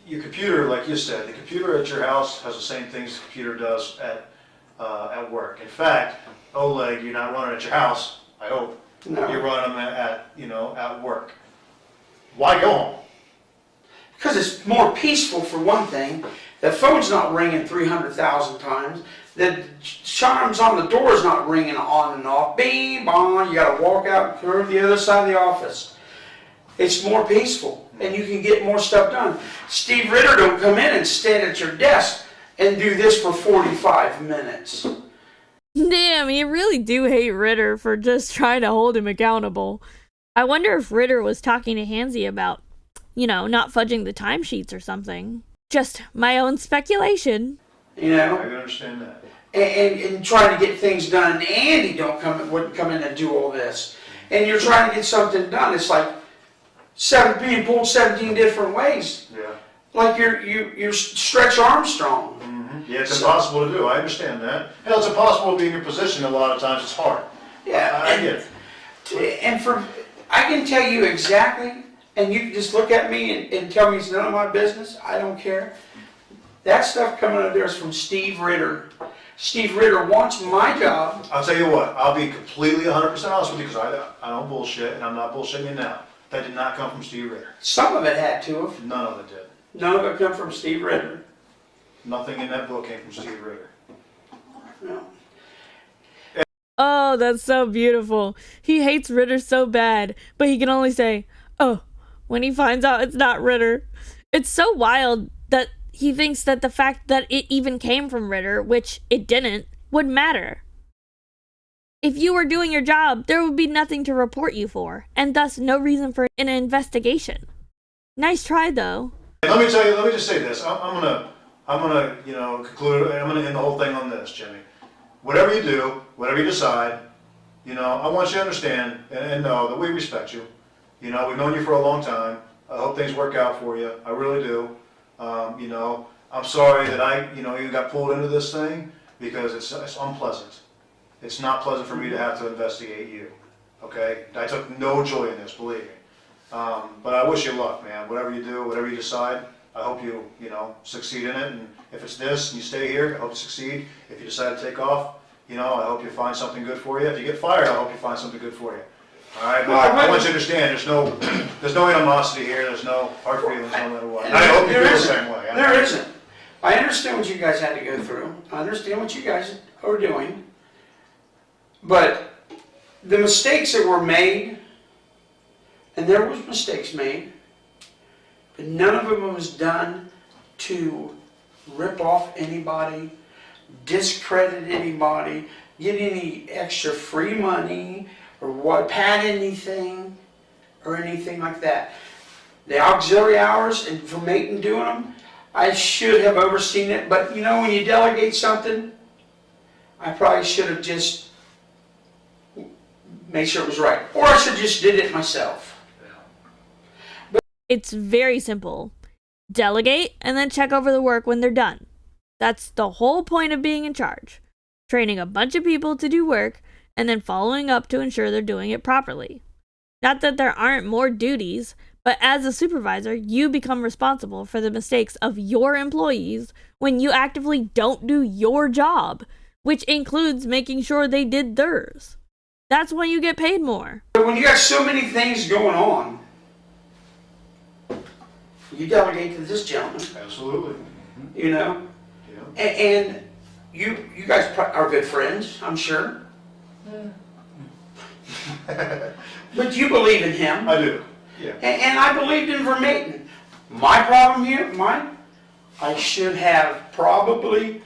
Speaker 2: your computer, like you said, the computer at your house has the same things the computer does at work. In fact, Oleg, you're not running at your house, I hope.
Speaker 3: No.
Speaker 2: You're running them at work. Why go home?
Speaker 3: Because it's more peaceful, for one thing. The phone's not ringing 300,000 times. The chimes on the door is not ringing on and off. Bing, bong, you got to walk out and through the other side of the office. It's more peaceful, and you can get more stuff done. Steve Ritter don't come in and stand at your desk and do this for 45 minutes.
Speaker 1: Damn, you really do hate Ritter for just trying to hold him accountable. I wonder if Ritter was talking to Hanzey about, not fudging the timesheets or something. Just my own speculation.
Speaker 3: You know?
Speaker 2: I can understand that.
Speaker 3: And trying to get things done. And Andy wouldn't come in and do all this. And you're trying to get something done. It's like being pulled 17 different ways.
Speaker 2: Yeah.
Speaker 3: Like you're Stretch Armstrong.
Speaker 2: Mm-hmm. Yeah, it's impossible to do. I understand that. Hell, it's impossible to be in your position. A lot of times it's hard.
Speaker 3: Yeah.
Speaker 2: I get it.
Speaker 3: And I can tell you exactly, and you can just look at me and tell me it's none of my business. I don't care. That stuff coming out of there is from Steve Ritter. Steve Ritter wants my job.
Speaker 2: I'll tell you what, I'll be completely 100% honest with you because I don't bullshit, and I'm not bullshitting you now. That did not come from Steve Ritter.
Speaker 3: Some of it had to have.
Speaker 2: None of it did.
Speaker 3: None of it come from Steve Ritter.
Speaker 2: Nothing in that book came from Steve Ritter.
Speaker 3: No.
Speaker 1: Oh, that's so beautiful. He hates Ritter so bad, but he can only say, oh, when he finds out it's not Ritter. It's so wild that he thinks that the fact that it even came from Ritter, which it didn't, would matter. If you were doing your job, there would be nothing to report you for, and thus no reason for an investigation. Nice try, though.
Speaker 2: Let me just say this. I'm gonna conclude. I'm gonna end the whole thing on this, Jimmy. Whatever you do, whatever you decide, I want you to understand and know that we respect you. We've known you for a long time. I hope things work out for you. I really do. I'm sorry that I, even got pulled into this thing because it's unpleasant. It's not pleasant for me to have to investigate you. Okay? I took no joy in this, believe me. But I wish you luck, man. Whatever you do, whatever you decide, I hope you, succeed in it. And if it's this and you stay here, I hope you succeed. If you decide to take off, I hope you find something good for you. If you get fired, I hope you find something good for you. All right? But I want you to understand, there's no animosity here. There's no hard feelings, no matter what. And I hope you feel the same way.
Speaker 3: There isn't. I understand what you guys had to go through. I understand what you guys are doing. But the mistakes that were made, and there was mistakes made, but none of them was done to rip off anybody, discredit anybody, get any extra free money, or pad anything, or anything like that. The auxiliary hours and for Maton doing them, I should have overseen it, but when you delegate something, I probably should have just made sure it was right. Or I should have just did it myself.
Speaker 1: It's very simple. Delegate and then check over the work when they're done. That's the whole point of being in charge. Training a bunch of people to do work and then following up to ensure they're doing it properly. Not that there aren't more duties, but as a supervisor, you become responsible for the mistakes of your employees when you actively don't do your job, which includes making sure they did theirs. That's when you get paid more.
Speaker 3: But when you got so many things going on, you delegate to this gentleman.
Speaker 2: Absolutely.
Speaker 3: Yeah. And you guys are good friends, I'm sure. But you believe in him.
Speaker 2: I do. Yeah.
Speaker 3: And I believed in Vermaten. My problem here, I should have probably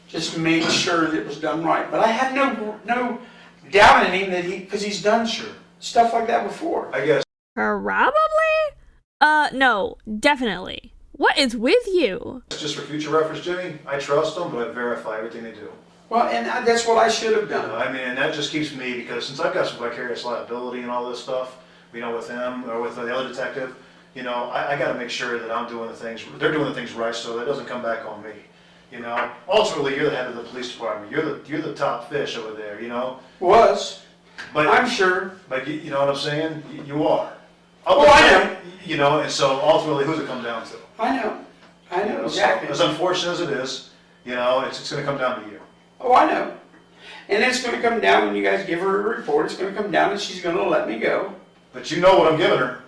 Speaker 3: just made sure that it was done right. But I had no doubt in him that because he's done stuff like that before.
Speaker 2: I guess.
Speaker 1: Probably? No, definitely. What is with you?
Speaker 2: Just for future reference, Jimmy, I trust them, but I verify everything they do.
Speaker 3: Well, and that's what I should have done.
Speaker 2: I mean, and that just keeps me, because since I've got some vicarious liability and all this stuff, with them or with the other detective, I got to make sure that I'm doing they're doing the things right, so that doesn't come back on me. Ultimately, you're the head of the police department. You're the top fish over there.
Speaker 3: Was,
Speaker 2: but
Speaker 3: I'm sure.
Speaker 2: But you know what I'm saying? You are.
Speaker 3: Oh, I
Speaker 2: know. And so ultimately, who's it come down to?
Speaker 3: I know exactly.
Speaker 2: So, as unfortunate as it is, it's going to come down to you.
Speaker 3: Oh, I know. And it's going to come down when you guys give her a report. It's going to come down and she's going to let me go.
Speaker 2: But you know what I'm giving her.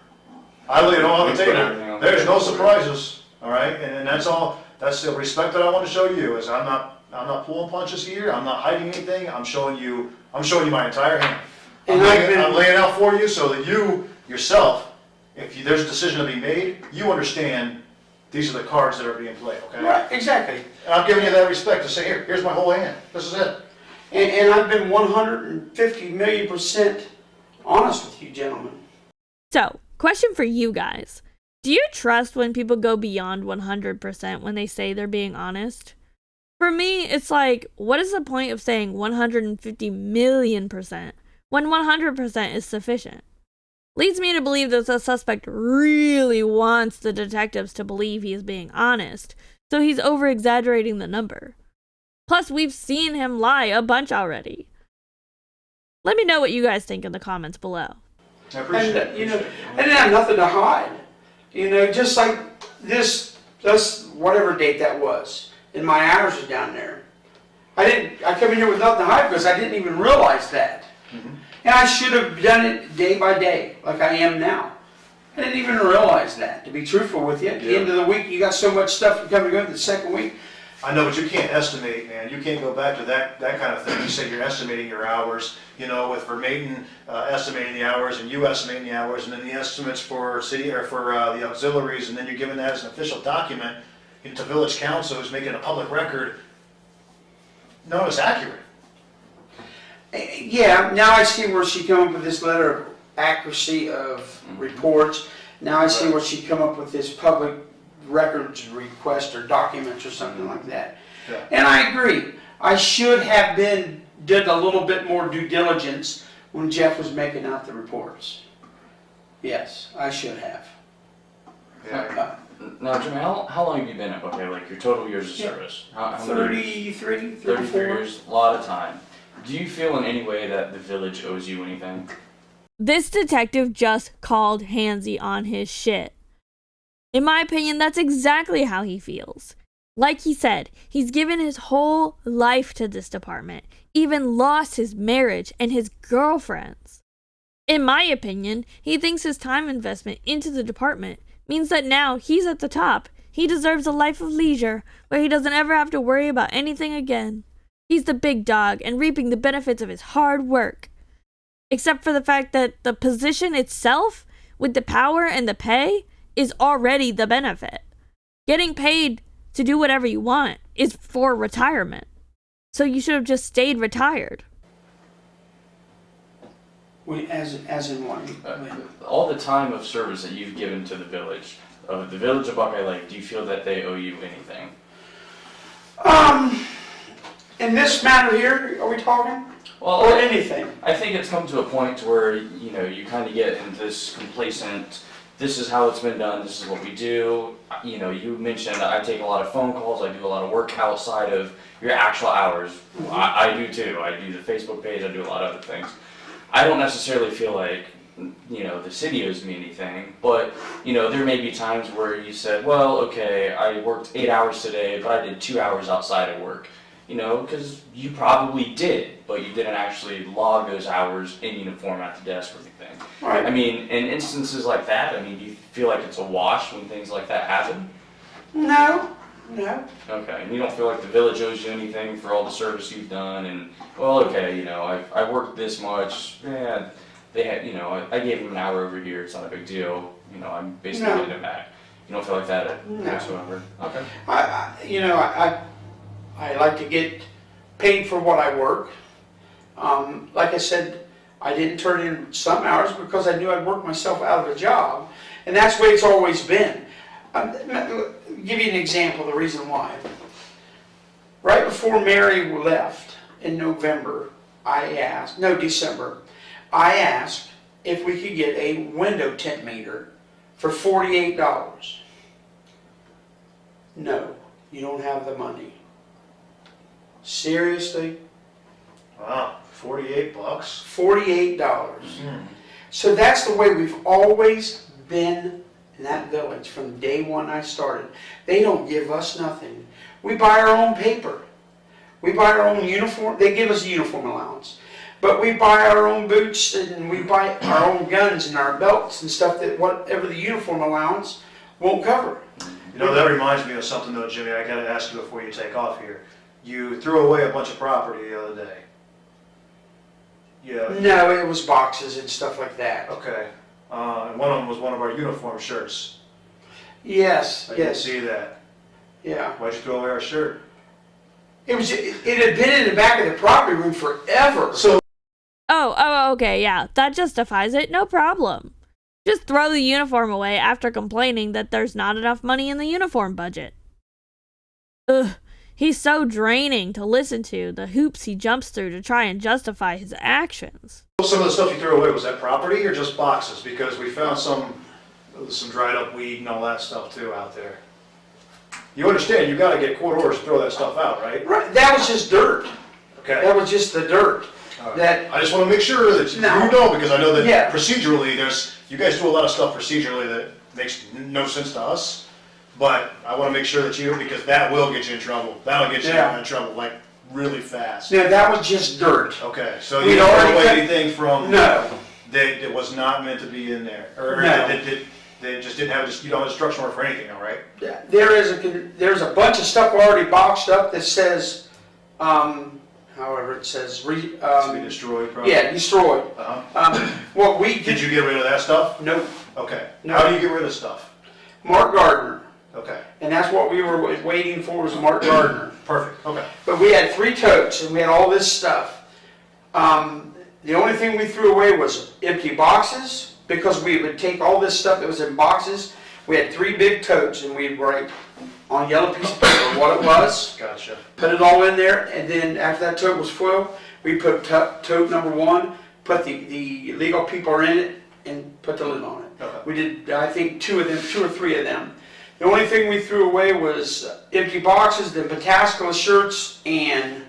Speaker 2: I lay it all on the table. There's no surprises, all right? And that's all. That's the respect that I want to show you. Is I'm not pulling punches here. I'm not hiding anything. I'm showing you my entire hand. I'm laying out for you so that you yourself, if there's a decision to be made, you understand these are the cards that are being played. Okay?
Speaker 3: Right. Exactly.
Speaker 2: And I'm giving you that respect to say, here's my whole hand. This is it.
Speaker 3: And I've been 150,000,000% honest with you, gentlemen.
Speaker 1: So, question for you guys. Do you trust when people go beyond 100% when they say they're being honest? For me, it's like, what is the point of saying 150,000,000% when 100% is sufficient? Leads me to believe that the suspect really wants the detectives to believe he is being honest, so he's over-exaggerating the number. Plus, we've seen him lie a bunch already. Let me know what you guys think in the comments below.
Speaker 2: I appreciate it.
Speaker 3: I didn't have nothing to hide. Just like this whatever date that was, and my hours are down there. I come in here with nothing to hide because I didn't even realize that. Mm-hmm. And I should have done it day by day, like I am now. I didn't even realize that, to be truthful with you. At the end of the week, you got so much stuff to come and go to the second week.
Speaker 2: I know, but you can't estimate, man. You can't go back to that kind of thing. You say you're estimating your hours, with Vermaiden estimating the hours and you estimating the hours, and then the estimates for city or for the auxiliaries, and then you're giving that as an official document to village council who's making a public record. None of it's accurate.
Speaker 3: Yeah, now I see where she come up with this letter of accuracy of reports. Now I see where she come up with this public records request or documents or something like that.
Speaker 2: Yeah.
Speaker 3: And I agree. I should have did a little bit more due diligence when Jeff was making out the reports. Yes, I should have.
Speaker 2: Yeah.
Speaker 4: Now, Jimmy, how long have you been at Buckeye? Like your total years of service? How
Speaker 3: 33, 34
Speaker 4: 33 years, a lot of time. Do you feel in any way that the village owes you anything?
Speaker 1: This detective just called Hanzey on his shit. In my opinion, that's exactly how he feels. Like he said, he's given his whole life to this department, even lost his marriage and his girlfriends. In my opinion, he thinks his time investment into the department means that now he's at the top. He deserves a life of leisure where he doesn't ever have to worry about anything again. He's the big dog and reaping the benefits of his hard work. Except for the fact that the position itself, with the power and the pay, is already the benefit. Getting paid to do whatever you want is for retirement. So you should have just stayed retired.
Speaker 3: As in what?
Speaker 4: All the time of service that you've given to the village of Buckeye Lake, do you feel that they owe you anything?
Speaker 3: In this matter here, are we talking?
Speaker 4: Well,
Speaker 3: or anything?
Speaker 4: I think it's come to a point where, you kind of get into this complacent, this is how it's been done, this is what we do. You mentioned I take a lot of phone calls, I do a lot of work outside of your actual hours. Mm-hmm. I do too. I do the Facebook page, I do a lot of other things. I don't necessarily feel like, the city owes me anything, but, there may be times where you said, well, okay, I worked 8 hours today, but I did 2 hours outside of work. Because you probably did, but you didn't actually log those hours in uniform at the desk or anything.
Speaker 3: Right.
Speaker 4: I mean, in instances like that, do you feel like it's a wash when things like that happen?
Speaker 3: No.
Speaker 4: Okay, and you don't feel like the village owes you anything for all the service you've done, and, well, okay, I worked this much, yeah, they had, I gave them an hour over here, it's not a big deal, I'm basically getting it back. You don't feel like that whatsoever? Okay.
Speaker 3: I like to get paid for what I work. Like I said, I didn't turn in some hours because I knew I'd work myself out of a job. And that's the way it's always been. I'll give you an example, the reason why. Right before Mary left in December, I asked if we could get a window tint meter for $48. No, you don't have the money. Seriously?
Speaker 2: Wow, $48?
Speaker 3: $48. So that's the way we've always been in that village from day one I started. They don't give us nothing. We buy our own paper. We buy our own uniform. They give us a uniform allowance. But we buy our own boots and we buy our own guns and our belts and stuff that whatever the uniform allowance won't cover.
Speaker 2: You know, that reminds me of something though, Jimmy, I gotta ask you before you take off here. You threw away a bunch of property the other day. Yeah.
Speaker 3: No, it was boxes and stuff like that.
Speaker 2: Okay. And one of them was one of our uniform shirts.
Speaker 3: Yes,
Speaker 2: I didn't
Speaker 3: yes.
Speaker 2: see that.
Speaker 3: Yeah.
Speaker 2: Why'd you throw away our shirt?
Speaker 3: It had been in the back of the property room forever.
Speaker 2: So
Speaker 1: Oh, okay, yeah. That justifies it. No problem. Just throw the uniform away after complaining that there's not enough money in the uniform budget. Ugh. He's so draining to listen to, the hoops he jumps through to try and justify his actions.
Speaker 2: some of the stuff you threw away, was that property or just boxes? Because we found some dried up weed and all that stuff too out there. You understand, you gotta get court orders to throw that stuff out, right?
Speaker 3: Right, that was just dirt.
Speaker 2: Okay.
Speaker 3: That was just the dirt. That
Speaker 2: I just wanna make sure that you
Speaker 3: No.
Speaker 2: know, because I know that
Speaker 3: Yeah.
Speaker 2: procedurally, you guys do a lot of stuff procedurally that makes no sense to us. But I wanna make sure that because that will get you in trouble. That'll get you
Speaker 3: Yeah.
Speaker 2: in trouble, like, really fast.
Speaker 3: No, that was just dirt.
Speaker 2: Okay, so
Speaker 3: We'd
Speaker 2: you didn't
Speaker 3: already
Speaker 2: throw away
Speaker 3: cut-
Speaker 2: anything from
Speaker 3: No.
Speaker 2: that was not meant to be in there, or
Speaker 3: No.
Speaker 2: they just didn't have you don't have a instruction order for anything, all right?
Speaker 3: There's a bunch of stuff already boxed up that says, however it says,
Speaker 2: To be destroyed, probably.
Speaker 3: yeah, destroyed.
Speaker 2: Uh-huh.
Speaker 3: What we
Speaker 2: Did you get rid of that stuff?
Speaker 3: Nope.
Speaker 2: Okay.
Speaker 3: No.
Speaker 2: How do you get rid of stuff?
Speaker 3: Mark Gardner,
Speaker 2: Okay.
Speaker 3: and that's what we were waiting for was Mark Gardner.
Speaker 2: Perfect. Okay.
Speaker 3: But we had 3 totes and we had all this stuff. The only thing we threw away was empty boxes because we would take all this stuff that was in boxes. We had 3 big totes and we'd write on a yellow piece of paper what it was,
Speaker 2: Gotcha.
Speaker 3: put it all in there, and then after that tote was full, we put tote number 1, put the legal people are in it, and put the lid on it.
Speaker 2: Okay.
Speaker 3: We did, I think, 2 or 3 of them. The only thing we threw away was empty boxes, the Pataskala shirts, and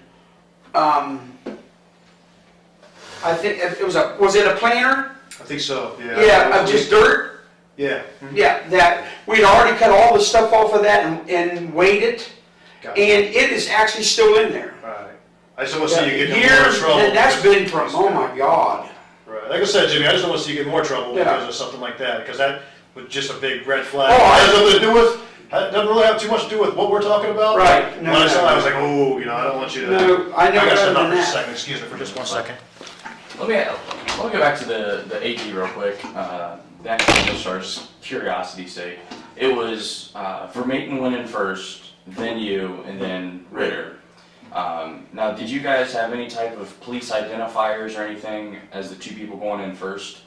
Speaker 3: I think it was it a planter?
Speaker 2: I think so. Yeah.
Speaker 3: Yeah, of just dirt.
Speaker 2: Yeah.
Speaker 3: Yeah, that we'd already cut all the stuff off of that and weighed it,
Speaker 2: Gotcha.
Speaker 3: and it is actually still in there.
Speaker 2: All right. I just don't want to see you get in more
Speaker 3: Years,
Speaker 2: trouble.
Speaker 3: and that's been from, oh my God.
Speaker 2: Right. Like I said, Jimmy, I just don't want to see you get in more trouble
Speaker 3: Yeah.
Speaker 2: because of something like that, because that was just a big red flag.
Speaker 3: Oh,
Speaker 2: It has nothing to do with. It doesn't really have too much to do with what we're talking about.
Speaker 3: Right. No,
Speaker 2: When I saw that, I
Speaker 3: no.
Speaker 2: was like, oh, I don't want you to.
Speaker 3: No, I know
Speaker 2: gotta
Speaker 3: better
Speaker 2: step
Speaker 3: than
Speaker 2: out for a
Speaker 3: that.
Speaker 2: second. Excuse me for just 1 second.
Speaker 4: Let me go back to the AG real quick. That discharge, just curiosity's sake. It was Vermaeten went in first, then you, and then Ritter. Now, did you guys have any type of police identifiers or anything as the 2 people going in first?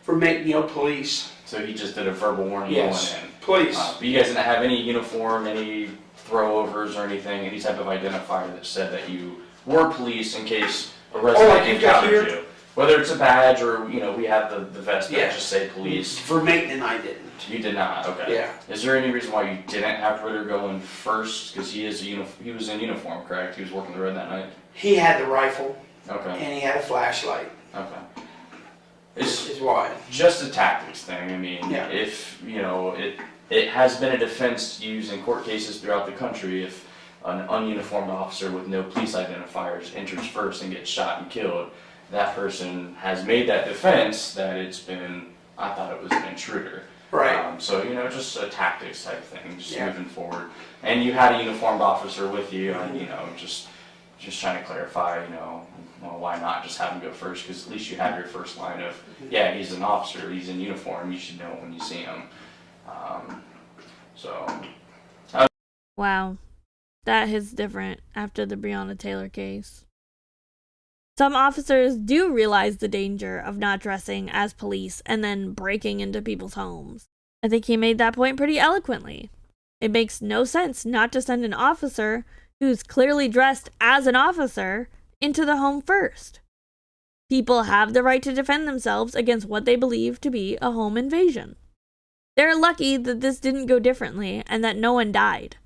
Speaker 3: For making, police.
Speaker 4: So he just did a verbal warning
Speaker 3: Yes,
Speaker 4: going in.
Speaker 3: police.
Speaker 4: But you guys didn't have any uniform, any throwovers or anything, any type of identifier that said that you were police in case a resident
Speaker 3: like you've got
Speaker 4: encountered
Speaker 3: here?
Speaker 4: you. Whether it's a badge or, we have the vest that
Speaker 3: Yeah.
Speaker 4: just say police.
Speaker 3: For making, I didn't.
Speaker 4: You did not, okay.
Speaker 3: Yeah.
Speaker 4: Is there any reason why you didn't have Ritter go in first? Because he was in uniform, correct? He was working the road that night?
Speaker 3: He had the rifle
Speaker 4: Okay,
Speaker 3: and he had a flashlight.
Speaker 4: okay. It's
Speaker 3: Is why.
Speaker 4: just a tactics thing. I mean,
Speaker 3: Yeah.
Speaker 4: if, it has been a defense used in court cases throughout the country if an ununiformed officer with no police identifiers enters first and gets shot and killed, that person has made that defense that I thought it was an intruder.
Speaker 3: Right.
Speaker 4: So, just a tactics type thing, just
Speaker 3: Yeah.
Speaker 4: moving forward. And you had a uniformed officer with you, and, just trying to clarify, well, why not just have him go first? Because at least you have your first line of, yeah, he's an officer, he's in uniform, you should know it when you see him. So,
Speaker 1: Wow. That hits different after the Breonna Taylor case. Some officers do realize the danger of not dressing as police and then breaking into people's homes. I think he made that point pretty eloquently. It makes no sense not to send an officer who's clearly dressed as an officer into the home first. People have the right to defend themselves against what they believe to be a home invasion. They're lucky that this didn't go differently and that no one died.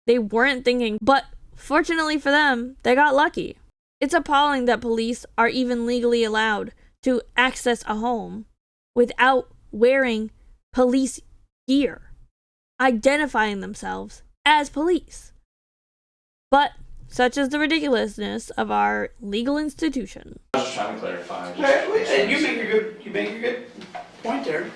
Speaker 1: They weren't thinking, but fortunately for them, they got lucky. It's appalling that police are even legally allowed to access a home without wearing police gear, identifying themselves as police. But such is the ridiculousness of our legal institution.
Speaker 4: I was just trying to clarify.
Speaker 3: And you make a good point there.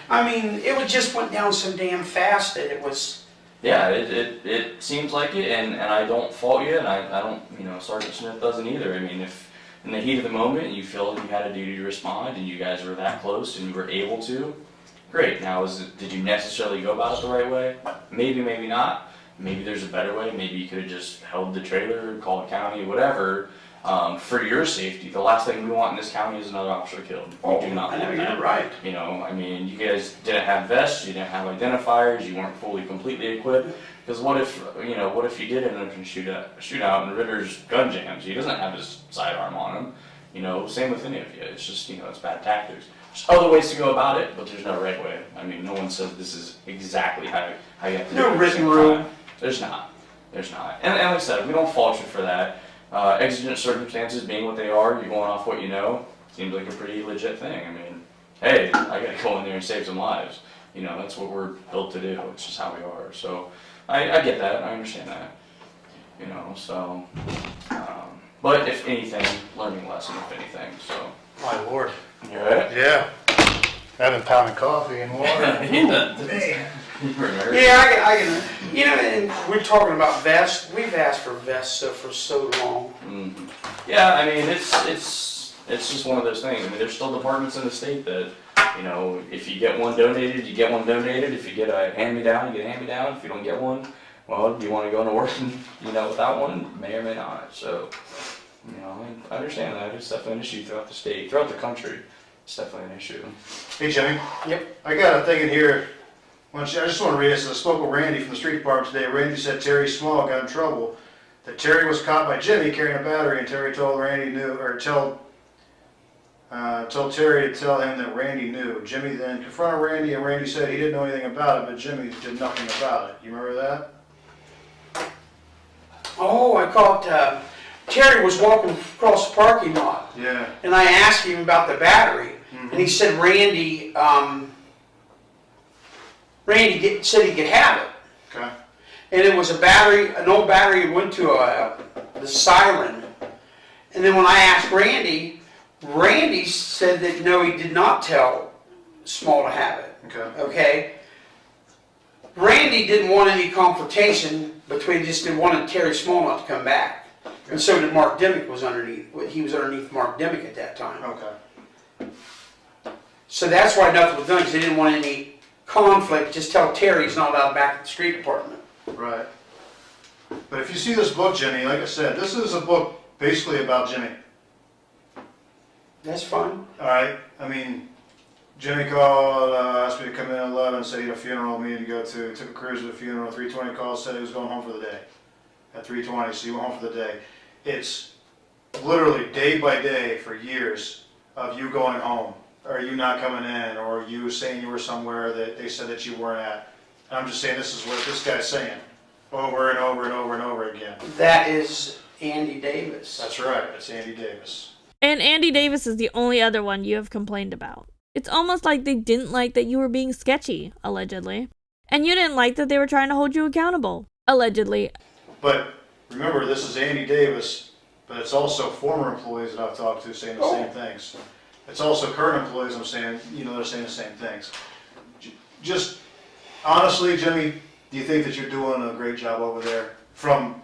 Speaker 3: I mean, it just went down so damn fast that it was.
Speaker 4: Yeah, it seems like it, and I don't fault you, and I don't, Sergeant Smith doesn't either. I mean, if in the heat of the moment you feel you had a duty to respond and you guys were that close and you were able to, great. Now, did you necessarily go about it the right way? Maybe, maybe not. Maybe there's a better way. Maybe you could have just held the trailer, called the county, whatever. For your safety, the last thing we want in this county is another officer killed. We do not want that.
Speaker 3: You're right.
Speaker 4: You guys didn't have vests, you didn't have identifiers, you weren't fully, completely equipped. Because what if you did end up in a shootout and Ritter's gun jams? He doesn't have his sidearm on him. Same with any of you. It's just, it's bad tactics. There's other ways to go about it, but there's no right way. I mean, no one says this is exactly how you have to do it.
Speaker 3: No written rule.
Speaker 4: There's not. And like I said, we don't fault you for that. Exigent circumstances being what they are, you're going off what you know, seems like a pretty legit thing. I mean, hey, I gotta go in there and save some lives. That's what we're built to do. It's just how we are. So I get that. I understand that. But if anything, learning lesson, if anything. So.
Speaker 2: My lord.
Speaker 4: You alright?
Speaker 2: Yeah. I've been pounding coffee and water.
Speaker 4: Man.
Speaker 3: Yeah, I can. And we're talking about vests. We've asked for vests for so long.
Speaker 4: Mm-hmm. Yeah, I mean, it's just one of those things. I mean, there's still departments in the state that, if you get one donated, you get one donated. If you get a hand-me-down, you get a hand-me-down. If you don't get one, well, do you want to go into work and, without one? May or may not. So, I understand that. It's definitely an issue throughout the state, throughout the country. It's definitely an issue.
Speaker 2: Hey, Jimmy.
Speaker 3: Yep.
Speaker 2: I got a thing in here. I just want to read this. I spoke with Randy from the street department today. Randy said Terry Small got in trouble. That Terry was caught by Jimmy carrying a battery, and Terry told Randy told Terry to tell him that Randy knew. Jimmy then confronted Randy, and Randy said he didn't know anything about it, but Jimmy did nothing about it. You remember that?
Speaker 3: Oh, I caught. Terry was walking across the parking lot.
Speaker 2: Yeah.
Speaker 3: And I asked him about the battery, and he said Randy. Randy said he could have it.
Speaker 2: Okay.
Speaker 3: And it was an old battery that went to the siren. And then when I asked Randy said that no, he did not tell Small to have it. Okay. Randy didn't want any confrontation between, just wanted Terry Small not to come back. And so did Mark Dimmick was underneath. He was underneath Mark Dimmick at that time.
Speaker 2: Okay.
Speaker 3: So that's why nothing was done, because they didn't want any conflict. Just tell Terry he's not allowed back at the street department.
Speaker 2: Right. But if you see this book, Jimmy, like I said, this is a book basically about Jimmy.
Speaker 3: That's fine.
Speaker 2: All right. I mean, Jimmy called, asked me to come in at 11, said he had a funeral meeting to go to. Took a cruise to the funeral. 3:20 call, said he was going home for the day. At 3:20, so he went home for the day. It's literally day by day for years of you going home, or you not coming in, or you saying you were somewhere that they said that you weren't at. And I'm just saying this is what this guy's saying over and over and over and over again.
Speaker 3: That is Andy Davis.
Speaker 2: That's right. It's Andy Davis.
Speaker 1: And Andy Davis is the only other one you have complained about. It's almost like they didn't like that you were being sketchy, allegedly. And you didn't like that they were trying to hold you accountable, allegedly.
Speaker 2: But remember, this is Andy Davis, but it's also former employees that I've talked to saying the same things. It's also current employees I'm saying, they're saying the same things. Just honestly, Jimmy, do you think that you're doing a great job over there? From,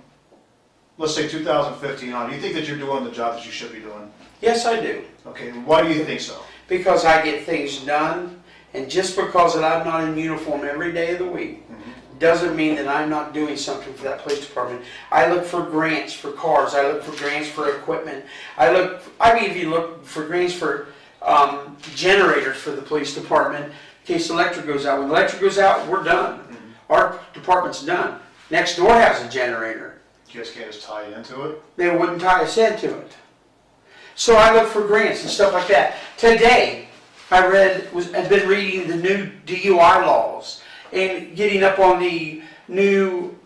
Speaker 2: let's say 2015 on, do you think that you're doing the job that you should be doing?
Speaker 3: Yes, I do.
Speaker 2: Okay, why do you think so?
Speaker 3: Because I get things done, and just because that I'm not in uniform every day of the week, doesn't mean that I'm not doing something for that police department. I look for grants for cars. I look for grants for equipment. I even look for grants for generators for the police department in case the electric goes out. When the electric goes out, we're done. Our department's done. Next door has a generator.
Speaker 2: You guys can't just tie into it?
Speaker 3: They wouldn't tie us into it. So I look for grants and stuff like that. Today, I've been reading the new DUI laws and getting up on the new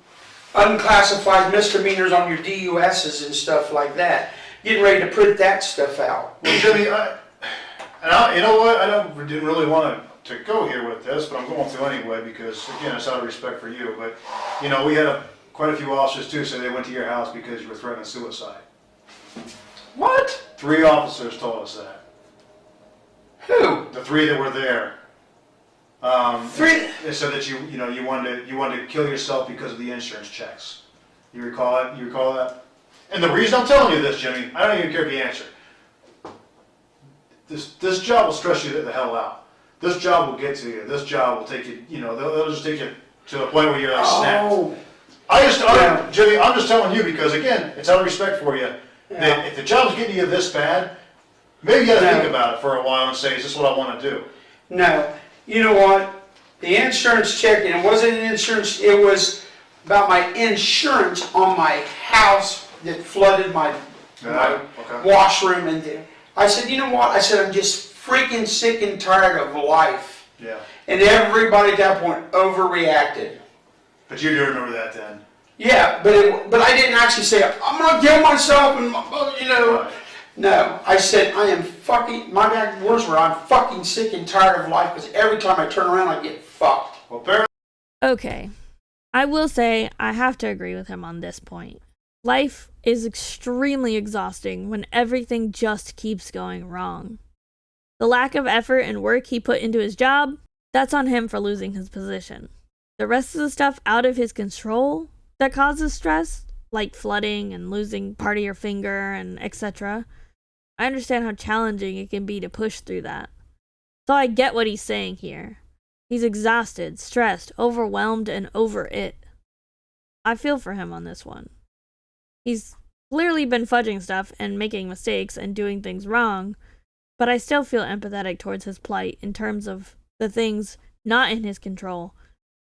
Speaker 3: unclassified misdemeanors on your DUSs and stuff like that. Getting ready to put that stuff out.
Speaker 2: Well, Jimmy, you know what? Didn't really want to go here with this, but I'm going to anyway because, again, it's out of respect for you. But, you know, we had quite a few officers, too, say they went to your house because you were threatening suicide.
Speaker 3: What?
Speaker 2: 3 officers told us that.
Speaker 3: Who?
Speaker 2: The 3 that were there.
Speaker 3: 3?
Speaker 2: They said that you wanted to kill yourself because of the insurance checks. You recall it? You recall that? And the reason I'm telling you this, Jimmy, I don't even care if you answer. This job will stress you the hell out. This job will get to you. This job will take you. They'll just take you to a point where you're like snapped. Jimmy, I'm just telling you because again, it's out of respect for you. Yeah. If the job's getting you this bad, maybe you got to think about it for a while and say, is this what I want to do?
Speaker 3: No. You know what? The insurance check, and it wasn't an insurance, it was about my insurance on my house that flooded my washroom. And I said, you know what? I said, I'm just freaking sick and tired of life.
Speaker 2: Yeah.
Speaker 3: And everybody at that point overreacted.
Speaker 2: But you do remember that then?
Speaker 3: Yeah, but I didn't actually say, I'm going to kill myself and,
Speaker 2: Right.
Speaker 3: No, I said, my words were, I'm fucking sick and tired of life because every time I turn around, I get fucked.
Speaker 2: Well,
Speaker 1: Okay. I will say I have to agree with him on this point. Life is extremely exhausting when everything just keeps going wrong. The lack of effort and work he put into his job, that's on him for losing his position. The rest of the stuff out of his control that causes stress, like flooding and losing part of your finger and etc., I understand how challenging it can be to push through that. So I get what he's saying here. He's exhausted, stressed, overwhelmed, and over it. I feel for him on this one. He's clearly been fudging stuff and making mistakes and doing things wrong, but I still feel empathetic towards his plight in terms of the things not in his control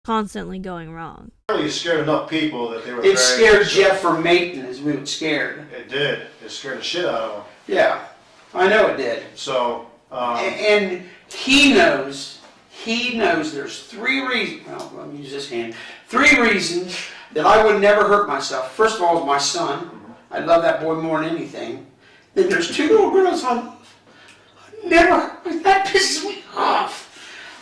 Speaker 1: constantly going wrong.
Speaker 2: It scared enough people that they were
Speaker 3: It scared Jeff from Macon as we were scared.
Speaker 2: It did. It scared the shit out of him.
Speaker 3: Yeah, I know it did.
Speaker 2: So,
Speaker 3: and he knows there's 3 reasons, well, let me use this hand, 3 reasons that I would never hurt myself. First of all is my son. I love that boy more than anything. Then there's 2 little girls that pisses me off.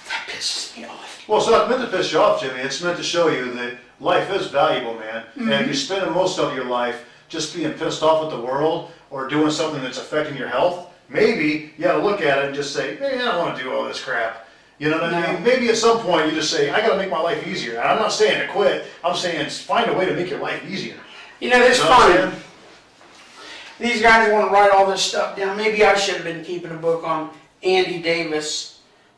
Speaker 3: That pisses me off.
Speaker 2: Well, it's not meant to piss you off, Jimmy. It's meant to show you that life is valuable, man. Mm-hmm. And if you're spending most of your life just being pissed off at the world or doing something that's affecting your health, maybe you gotta look at it and just say, hey, I don't want to do all this crap. You know what I mean? Maybe at some point you just say, I gotta make my life easier. And I'm not saying to quit. I'm saying find a way to make your life easier.
Speaker 3: You know, it's funny. These guys want to write all this stuff down. Maybe I should have been keeping a book on Andy Davis.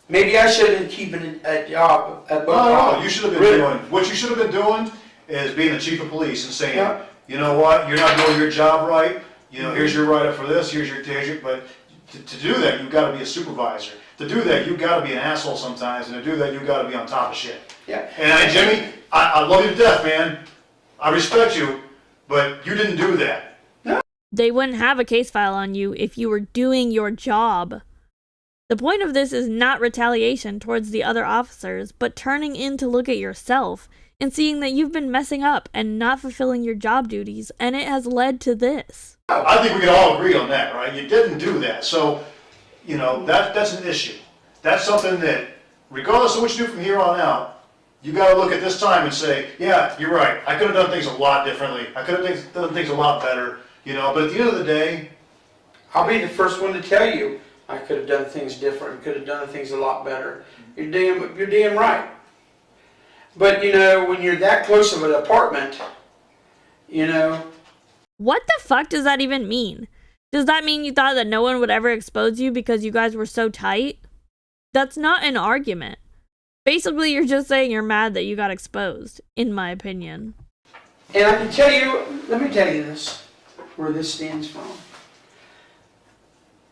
Speaker 3: Maybe I should have been keeping a job.
Speaker 2: No, you should have been doing, what you should have been doing is being the chief of police and saying, you know what, you're not doing your job right. You know, here's your write-up for this, here's your, but to do that, you've got to be a supervisor. To do that, you've got to be an asshole sometimes, and to do that, you've got to be on top of shit.
Speaker 3: Yeah.
Speaker 2: And Jimmy, I love you to death, man. I respect you, but you didn't do that.
Speaker 3: No.
Speaker 1: They wouldn't have a case file on you if you were doing your job. The point of this is not retaliation towards the other officers, but turning in to look at yourself and seeing that you've been messing up and not fulfilling your job duties, and it has led to this.
Speaker 2: I think we can all agree on that, right? You didn't do that. So, you know, that's an issue. That's something that, regardless of what you do from here on out, you got to look at this time and say, yeah, you're right. I could have done things a lot differently. I could have done things a lot better, you know, but at the end of the day,
Speaker 3: I'll be the first one to tell you I could have done things different, could have done things a lot better. You're damn right. But, you know, when you're that close of an apartment, you know.
Speaker 1: What the fuck does that even mean? Does that mean you thought that no one would ever expose you because you guys were so tight? That's not an argument. Basically, you're just saying you're mad that you got exposed, in my opinion.
Speaker 3: And I can tell you, let me tell you this, where this stems from.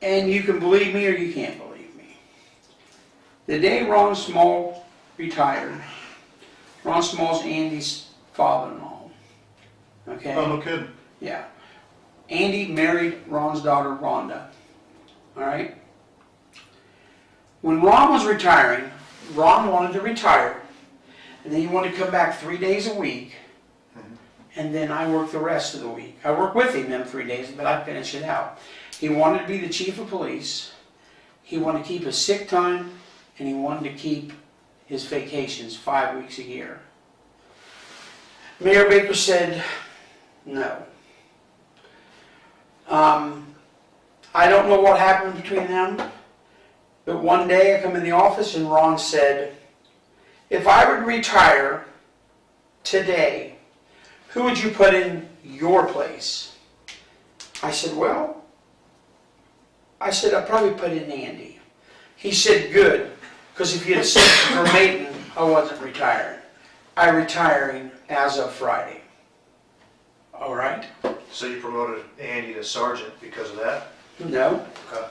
Speaker 3: And you can believe me or you can't believe me. The day Ron Small retired, Ron Small's Andy's father-in-law. Okay?
Speaker 2: Oh, no kidding.
Speaker 3: Yeah. Andy married Ron's daughter, Rhonda. All right? When Ron was retiring, Ron wanted to retire, and then he wanted to come back 3 days a week, and then I worked the rest of the week. I worked with him them 3 days, but I finished it out. He wanted to be the chief of police, he wanted to keep his sick time, and he wanted to keep his vacations 5 weeks a year. Mayor Baker said, no. I don't know what happened between them, but one day I come in the office and Ron said, if I would retire today, who would you put in your place? I said, well, I'd probably put in Andy. He said, good, because if you had said verbatim, I wasn't retiring. I'm retiring as of Friday. All right?
Speaker 2: So you promoted Andy to sergeant because of that?
Speaker 3: No.
Speaker 2: Okay.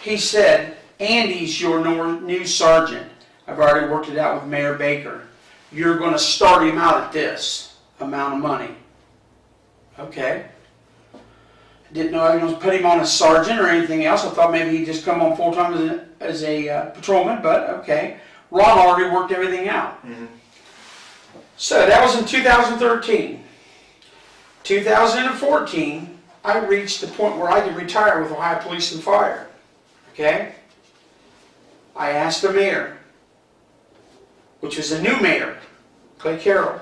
Speaker 3: He said, Andy's your new sergeant. I've already worked it out with Mayor Baker. You're going to start him out at this amount of money. Okay. I didn't know I was going to put him on a sergeant or anything else. I thought maybe he'd just come on full-time as a patrolman, but okay. Ron already worked everything out.
Speaker 2: Mm-hmm.
Speaker 3: So that was in 2013. 2014, I reached the point where I could retire with Ohio Police and Fire. Okay? I asked the mayor, which was a new mayor, Clay Carroll.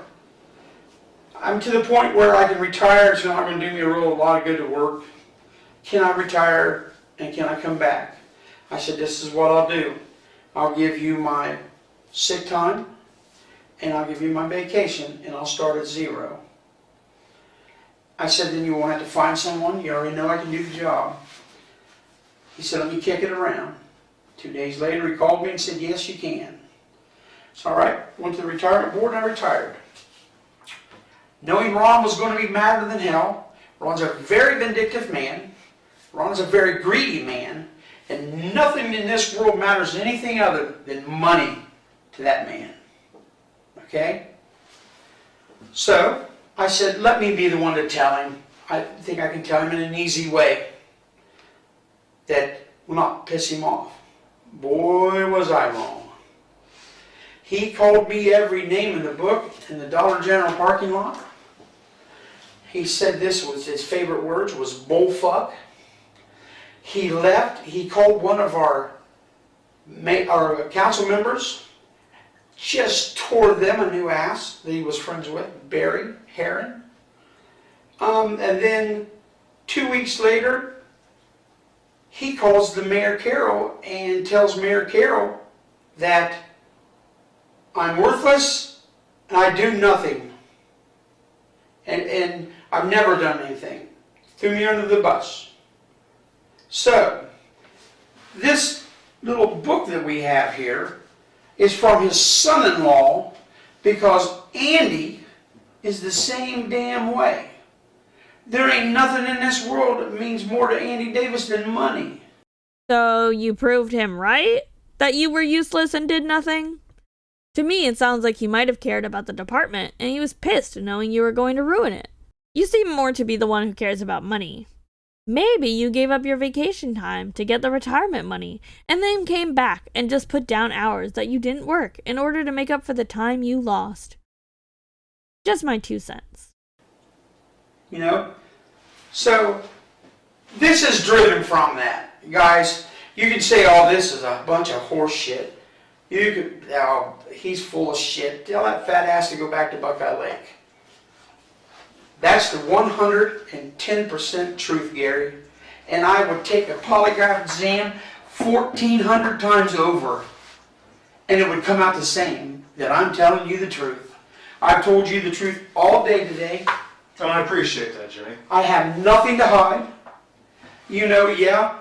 Speaker 3: I'm to the point where I can retire. It's not going to do me a lot of good to work. Can I retire and can I come back? I said, this is what I'll do. I'll give you my sick time and I'll give you my vacation and I'll start at zero. I said, then you won't have to find someone. You already know I can do the job. He said, let me kick it around. 2 days later, he called me and said, yes, you can. It's all right. Went to the retirement board and I retired. Knowing Ron was going to be madder than hell. Ron's a very vindictive man. Ron's a very greedy man. And nothing in this world matters anything other than money to that man. Okay? So, I said, let me be the one to tell him. I think I can tell him in an easy way that will not piss him off. Boy, was I wrong. He called me every name in the book in the Dollar General parking lot. He said this was his favorite words, was bullfuck. He left. He called one of our council members, just tore them a new ass that he was friends with, Barry Heron. And then 2 weeks later, he calls the Mayor Carroll and tells Mayor Carroll that I'm worthless and I do nothing. And I've never done anything. Threw me under the bus. So, this little book that we have here is from his son-in-law because Andy is the same damn way. There ain't nothing in this world that means more to Andy Davis than money.
Speaker 1: So you proved him right? That you were useless and did nothing? To me, it sounds like he might have cared about the department, and he was pissed knowing you were going to ruin it. You seem more to be the one who cares about money. Maybe you gave up your vacation time to get the retirement money, and then came back and just put down hours that you didn't work in order to make up for the time you lost. Just my 2 cents.
Speaker 3: You know? So, this is driven from that. Guys, you can say, oh, this is a bunch of horse shit. You could, oh, he's full of shit. Tell that fat ass to go back to Buckeye Lake. That's the 110% truth, Gary. And I would take a polygraph exam 1,400 times over, and it would come out the same, that I'm telling you the truth. I've told you the truth all day today.
Speaker 2: And I appreciate that, Jimmy.
Speaker 3: I have nothing to hide. You know, yeah,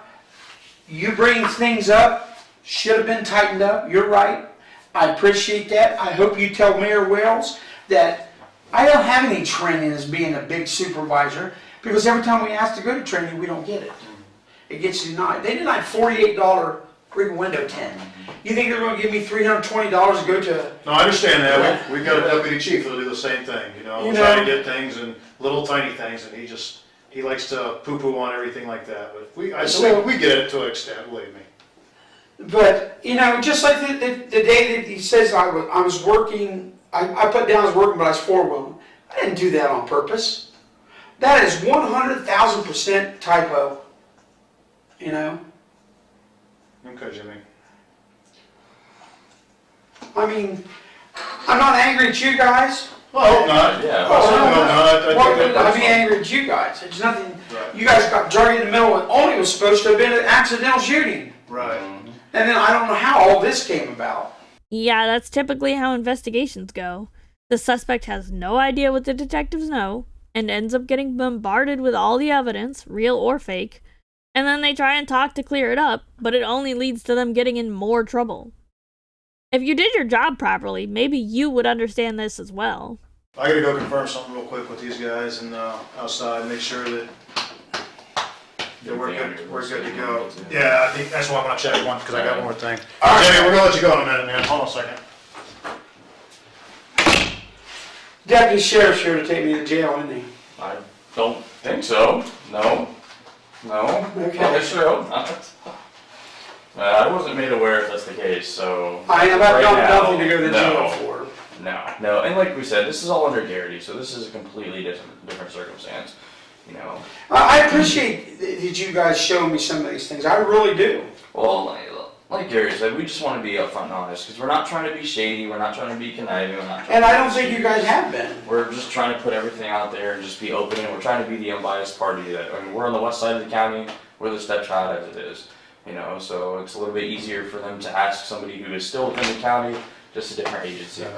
Speaker 3: you bring things up, should have been tightened up, you're right. I appreciate that. I hope you tell Mayor Wells that I don't have any training as being a big supervisor, because every time we ask to go to training, we don't get it. It gets denied. They denied $48 rig window 10. You think they're going to give me $320 to go to?
Speaker 2: No, I understand that. We've got a deputy chief that'll do the same thing, try to get things and little tiny things, and he likes to poo-poo on everything like that. But we get it to an extent, believe me.
Speaker 3: But, just like the day that he says I was working, I put down I was working, but I was four-wheeling. I didn't do that on purpose. That is 100,000% typo.
Speaker 2: Okay, Jimmy.
Speaker 3: I mean, I'm not angry at you guys.
Speaker 2: Well, I hope not.
Speaker 4: Yeah.
Speaker 2: I certainly hope not.
Speaker 3: Why would I be angry at you guys? It's nothing.
Speaker 2: Right.
Speaker 3: You guys got dragged in the middle when only was supposed to have been an accidental shooting.
Speaker 2: Right.
Speaker 3: And then I don't know how all this came about.
Speaker 1: Yeah, that's typically how investigations go. The suspect has no idea what the detectives know, and ends up getting bombarded with all the evidence, real or fake, and then they try and talk to clear it up, but it only leads to them getting in more trouble. If you did your job properly, maybe you would understand this as well.
Speaker 2: I gotta go confirm something real quick with these guys and outside, make sure that we're good to go. Yeah, I think that's why I'm gonna check one, because I got one more thing. All right, Jimmy, we're gonna let you go in a minute, man. Hold on a second.
Speaker 3: Deputy Sheriff's here to take me to jail, isn't he?
Speaker 4: I don't think so. No.
Speaker 3: Okay.
Speaker 4: I sure hope not. I wasn't made aware if that's the case, so.
Speaker 3: I have done nothing to go to jail for.
Speaker 4: No, and like we said, this is all under Garrity, so this is a completely different circumstance,
Speaker 3: I appreciate that you guys show me some of these things. I really do.
Speaker 4: Well, like Gary said, we just want to be upfront and honest, because we're not trying to be shady, we're not trying to be conniving,
Speaker 3: and I don't think you guys have been.
Speaker 4: We're just trying to put everything out there and just be open, and we're trying to be the unbiased party we're on the west side of the county, we're the stepchild as it is, so it's a little bit easier for them to ask somebody who is still within the county, just a different agency.
Speaker 2: Yeah,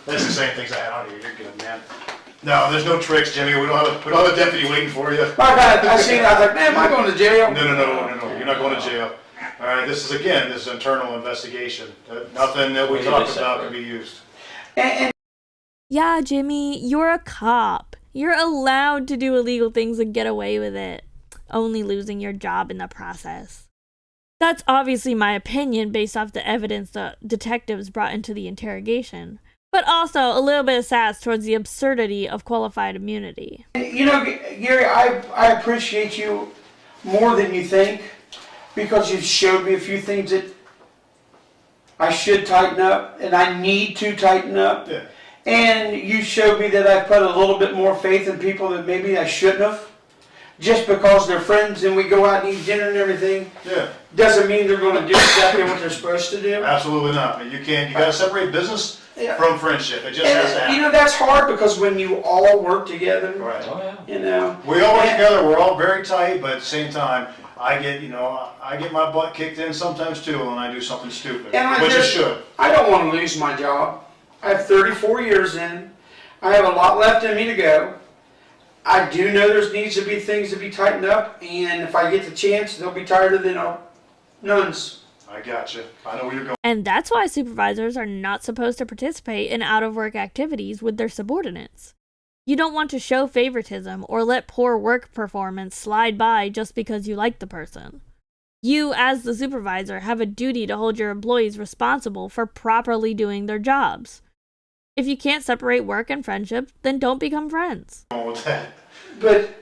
Speaker 2: that's the same things I had on here. You're good, man. No, there's no tricks, Jimmy. We don't have a deputy waiting for you.
Speaker 3: I seen it. I was like, man, am I going to jail?
Speaker 2: No. You're not going to jail. All right, this is internal investigation. Nothing that we talk about can be used.
Speaker 1: Yeah, Jimmy, you're a cop. You're allowed to do illegal things and get away with it, only losing your job in the process. That's obviously my opinion based off the evidence the detectives brought into the interrogation, but also a little bit of sass towards the absurdity of qualified immunity.
Speaker 3: Gary, I appreciate you more than you think, because you've showed me a few things that I should tighten up, and I need to tighten up.
Speaker 2: Yeah.
Speaker 3: And you showed me that I put a little bit more faith in people that maybe I shouldn't have. Just because they're friends and we go out and eat dinner and everything, doesn't mean they're going to do exactly what they're supposed to do.
Speaker 2: Absolutely not. You got to separate business from friendship. It just has to happen.
Speaker 3: That's hard, because when you all work together,
Speaker 2: right.
Speaker 4: Oh, yeah.
Speaker 2: We all work together. We're all very tight, but at the same time, I get my butt kicked in sometimes too when I do something stupid, which I should. I
Speaker 3: don't want to lose my job. I have 34 years in. I have a lot left in me to go. I do know there needs to be things to be tightened up, and if I get the chance, they'll be tighter than nuns.
Speaker 2: I gotcha. I know where you're going.
Speaker 1: And that's why supervisors are not supposed to participate in out-of-work activities with their subordinates. You don't want to show favoritism or let poor work performance slide by just because you like the person. You, as the supervisor, have a duty to hold your employees responsible for properly doing their jobs. If you can't separate work and friendship, then don't become friends.
Speaker 2: With that.
Speaker 3: But,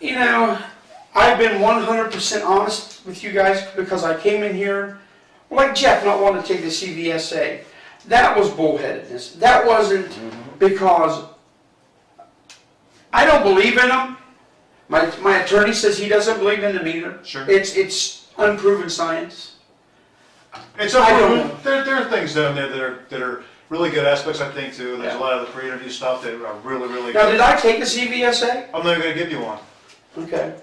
Speaker 3: I've been 100% honest with you guys, because I came in here, like Jeff not wanting to take the CVSA. That was bullheadedness. That wasn't because I don't believe in them. My attorney says he doesn't believe in them either.
Speaker 2: Sure.
Speaker 3: It's unproven science.
Speaker 2: It's unproven. There are things down there that are really good aspects, I think, too. There's a lot of the pre-interview stuff that are really, really good.
Speaker 3: Now, did I take a CVSA?
Speaker 2: I'm not going to give you one.
Speaker 3: Okay.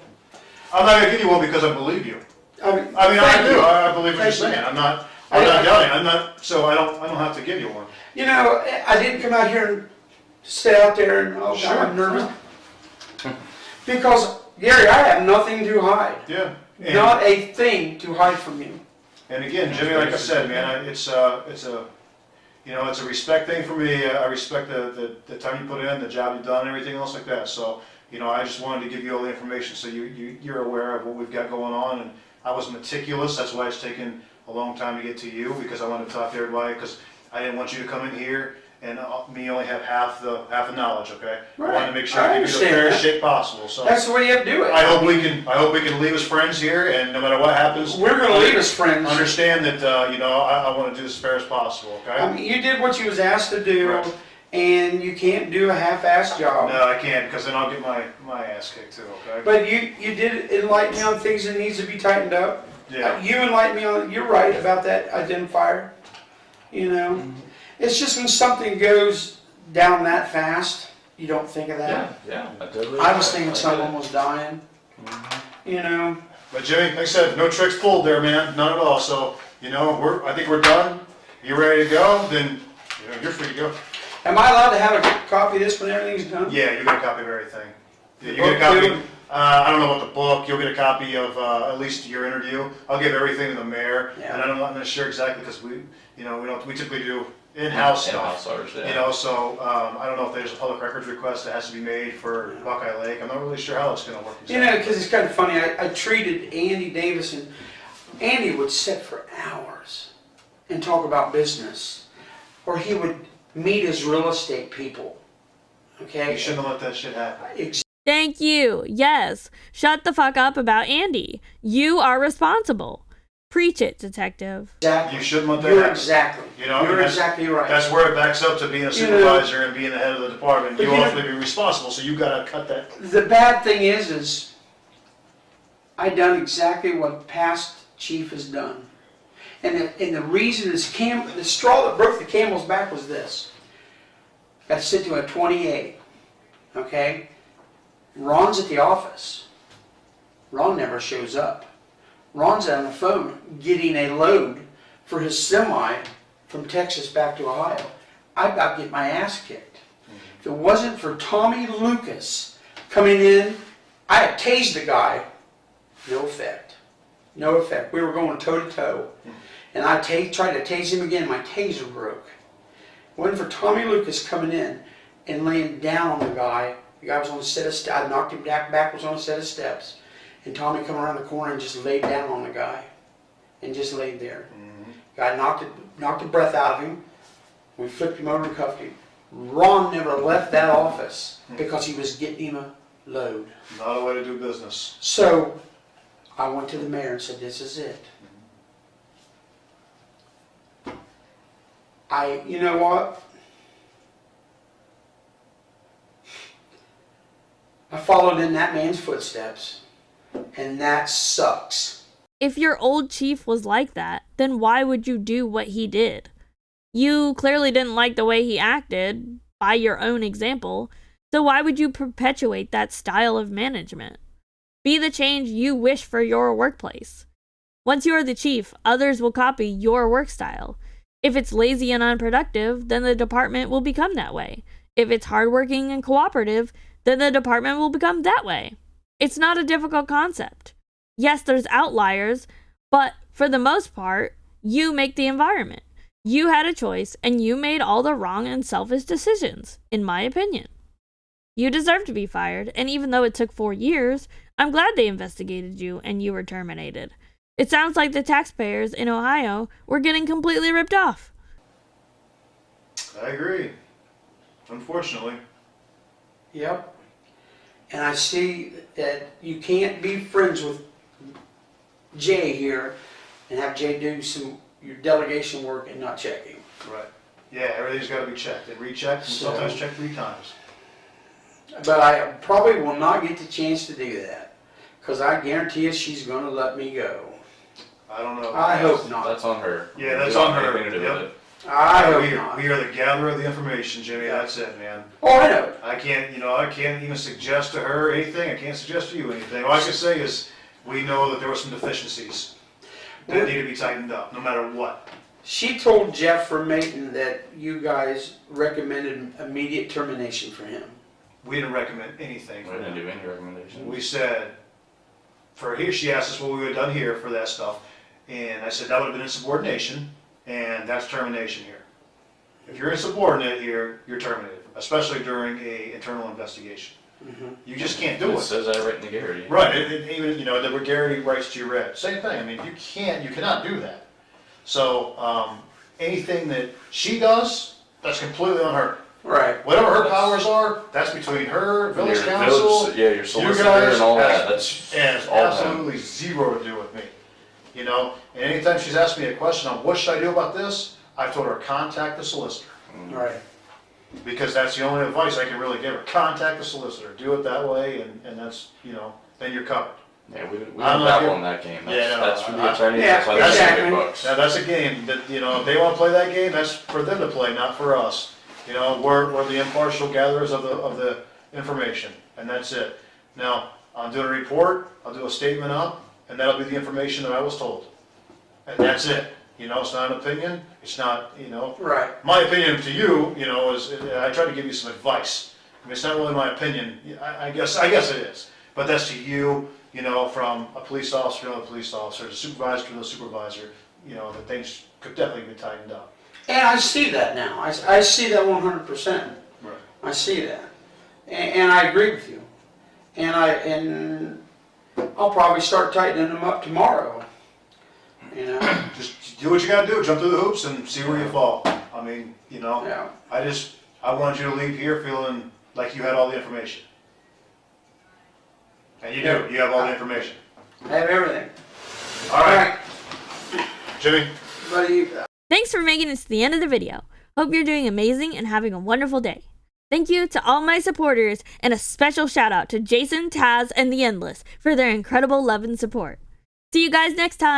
Speaker 2: I'm not going to give you one because I believe you. I do. I believe what you're saying. I'm not doubting. So I don't have to give you one.
Speaker 3: I didn't come out here and stay out there and I'm nervous. Because, Gary, I have nothing to hide.
Speaker 2: Yeah.
Speaker 3: Not a thing to hide from you.
Speaker 2: And again, Jimmy, like I said, man, it's a respect thing for me. I respect the time you put in, the job you've done, and everything else like that. So, I just wanted to give you all the information so you're aware of what we've got going on. And I was meticulous. That's why it's taken a long time to get to you, because I wanted to talk to everybody, because I didn't want you to come in here and me only have half the knowledge. Okay,
Speaker 3: Right.
Speaker 2: I wanted to make sure I give you the fairest shake possible. So
Speaker 3: That's the way you have to do it.
Speaker 2: I hope we can leave as friends here, and no matter what happens,
Speaker 3: We're going to leave as friends.
Speaker 2: understand that I want to do as fair as possible. Okay.
Speaker 3: I mean, you did what you was asked to do,
Speaker 2: Right.
Speaker 3: and you can't do a half-assed job.
Speaker 2: No, I can't, because then I'll get my ass kicked too. Okay.
Speaker 3: But you did enlighten me on things that needs to be tightened up.
Speaker 2: Yeah.
Speaker 3: You enlightened me on. You're right about that identifier. It's just when something goes down that fast, you don't think of that.
Speaker 4: Yeah, I totally.
Speaker 3: I was thinking someone was dying.
Speaker 2: But Jimmy, like I said, no tricks pulled there, man. None at all. So I think we're done. You ready to go? Then you're free to go.
Speaker 3: Am I allowed to have a copy of this when everything's done?
Speaker 2: Yeah, you get a copy of everything. Yeah, you get a copy. I don't know about the book. You'll get a copy of at least your interview. I'll give everything to the mayor,
Speaker 3: Yeah.
Speaker 2: and I'm not sure exactly because we typically do in-house
Speaker 4: In-house
Speaker 2: stuff.
Speaker 4: ours, yeah.
Speaker 2: So I don't know if there's a public records request that has to be made for Buckeye Lake. I'm not really sure how it's going to work.
Speaker 3: Because it's kind of funny. I treated Andy Davis, and Andy would sit for hours and talk about business, or he would meet his real estate people. Okay.
Speaker 2: You shouldn't have let that shit happen.
Speaker 1: Thank you. Yes. Shut the fuck up about Andy. You are responsible. Preach it, detective.
Speaker 3: Exactly.
Speaker 2: You shouldn't let that
Speaker 3: You're
Speaker 2: happen.
Speaker 3: exactly. You're exactly right.
Speaker 2: That's where it backs up to being a supervisor and being the head of the department.
Speaker 3: But
Speaker 2: You ultimately be responsible, so you got to cut that.
Speaker 3: The bad thing is I done exactly what past chief has done. And the reason is the straw that broke the camel's back was this. Got to sit to a 28, okay? Ron's at the office. Ron never shows up. Ron's on the phone getting a load for his semi from Texas back to Ohio. I about to get my ass kicked. If it wasn't for Tommy Lucas coming in, I had tased the guy. No effect. No effect. We were going toe to toe. And I tried to tase him again. My taser broke. It wasn't for Tommy Lucas coming in and laying down on the guy. The guy was on a set of steps. I knocked him backwards on a set of steps. And Tommy come around the corner and just laid down on the guy. And just laid there. Guy knocked the breath out of him. We flipped him over and cuffed him. Ron never left that office because he was getting him a load.
Speaker 2: Not a way to do business.
Speaker 3: So I went to the mayor and said, this is it. You know what? I followed in that man's footsteps, and that sucks.
Speaker 1: If your old chief was like that, then why would you do what he did? You clearly didn't like the way he acted, by your own example, so why would you perpetuate that style of management? Be the change you wish for your workplace. Once you are the chief, others will copy your work style. If it's lazy and unproductive, then the department will become that way. If it's hardworking and cooperative, then the department will become that way. It's not a difficult concept. Yes, there's outliers, but for the most part, you make the environment. You had a choice, and you made all the wrong and selfish decisions, in my opinion. You deserve to be fired, and even though it took 4 years, I'm glad they investigated you and you were terminated. It sounds like the taxpayers in Ohio were getting completely ripped off.
Speaker 2: I agree. Unfortunately.
Speaker 3: Yep. And I see that you can't be friends with Jay here and have Jay do your delegation work and not check him.
Speaker 2: Right. Yeah, everything's got to be checked and rechecked, and sometimes checked 3 times.
Speaker 3: But I probably will not get the chance to do that, because I guarantee you she's going to let me go.
Speaker 2: I don't know.
Speaker 3: I hope not.
Speaker 4: That's on her.
Speaker 2: Yeah, that's on her.
Speaker 4: Anything to do with it.
Speaker 3: I hope not.
Speaker 2: We are the gatherer of the information, Jimmy. That's it, man.
Speaker 3: Oh, I know.
Speaker 2: I can't even suggest to her anything. I can't suggest to you anything. All I can say is we know that there were some deficiencies that need to be tightened up, no matter what.
Speaker 3: She told Jeff from Mayton that you guys recommended immediate termination for him.
Speaker 2: We didn't recommend anything
Speaker 4: We
Speaker 2: for
Speaker 4: didn't
Speaker 2: them.
Speaker 4: do any recommendations.
Speaker 2: We said, for here, she asked us what we would have done here for that stuff. And I said, that would have been insubordination, and that's termination here. If you're insubordinate here, you're terminated, especially during a internal investigation. You just can't do
Speaker 4: It
Speaker 2: it.
Speaker 4: says that right in the Garrity.
Speaker 2: Right, even, you know, the Garrity writes to you read, same thing, I mean, you cannot do that. So, anything that she does, that's completely on her.
Speaker 3: Right.
Speaker 2: Whatever her powers are, that's between her, village
Speaker 4: Your
Speaker 2: council,
Speaker 4: village, yeah, your solicitor
Speaker 2: guys,
Speaker 4: and all that. That's
Speaker 2: has
Speaker 4: all them.
Speaker 2: absolutely zero to do with me. You know, and anytime she's asked me a question on what should I do about this, I've told her, contact the solicitor.
Speaker 3: Right.
Speaker 2: Because that's the only advice I can really give her. Contact the solicitor, do it that way, and that's, you know, then you're covered.
Speaker 4: Yeah, we
Speaker 2: I'm
Speaker 4: don't
Speaker 2: not
Speaker 4: dabble
Speaker 2: giving-
Speaker 4: in that game.
Speaker 2: Yeah, no,
Speaker 4: That's for the
Speaker 2: I-
Speaker 4: attorneys,
Speaker 3: Yeah,
Speaker 4: that's why
Speaker 2: that's
Speaker 4: they
Speaker 3: exactly.
Speaker 4: get books.
Speaker 2: Now, that's a game that, you know, if they wanna play that game, that's for them to play, not for us. You know, we're the impartial gatherers of the information, and that's it. Now, I'll do a report, I'll do a statement up, and that'll be the information that I was told. And that's it. You know, it's not an opinion, it's not, you know,
Speaker 3: Right.
Speaker 2: my opinion to you, you know, is, I try to give you some advice. I mean, it's not really my opinion, I guess it is. But that's to you, you know, from a police officer to a police officer, a supervisor to a supervisor, you know, that things could definitely be tightened up.
Speaker 3: And I see that now. I see that 100%.
Speaker 2: Right.
Speaker 3: I see that. And I agree with you. And I'll probably start tightening them up tomorrow. You know?
Speaker 2: Just do what you gotta do, jump through the hoops and see where you fall. I mean, you know,
Speaker 3: Yeah.
Speaker 2: I wanted you to leave here feeling like you had all the information. And you do, you have all the information.
Speaker 3: I have everything.
Speaker 2: All right, Jimmy.
Speaker 3: Buddy.
Speaker 1: Thanks for making it to the end of the video. Hope you're doing amazing and having a wonderful day. Thank you to all my supporters, and a special shout out to Jason, Taz, and The Endless for their incredible love and support. See you guys next time.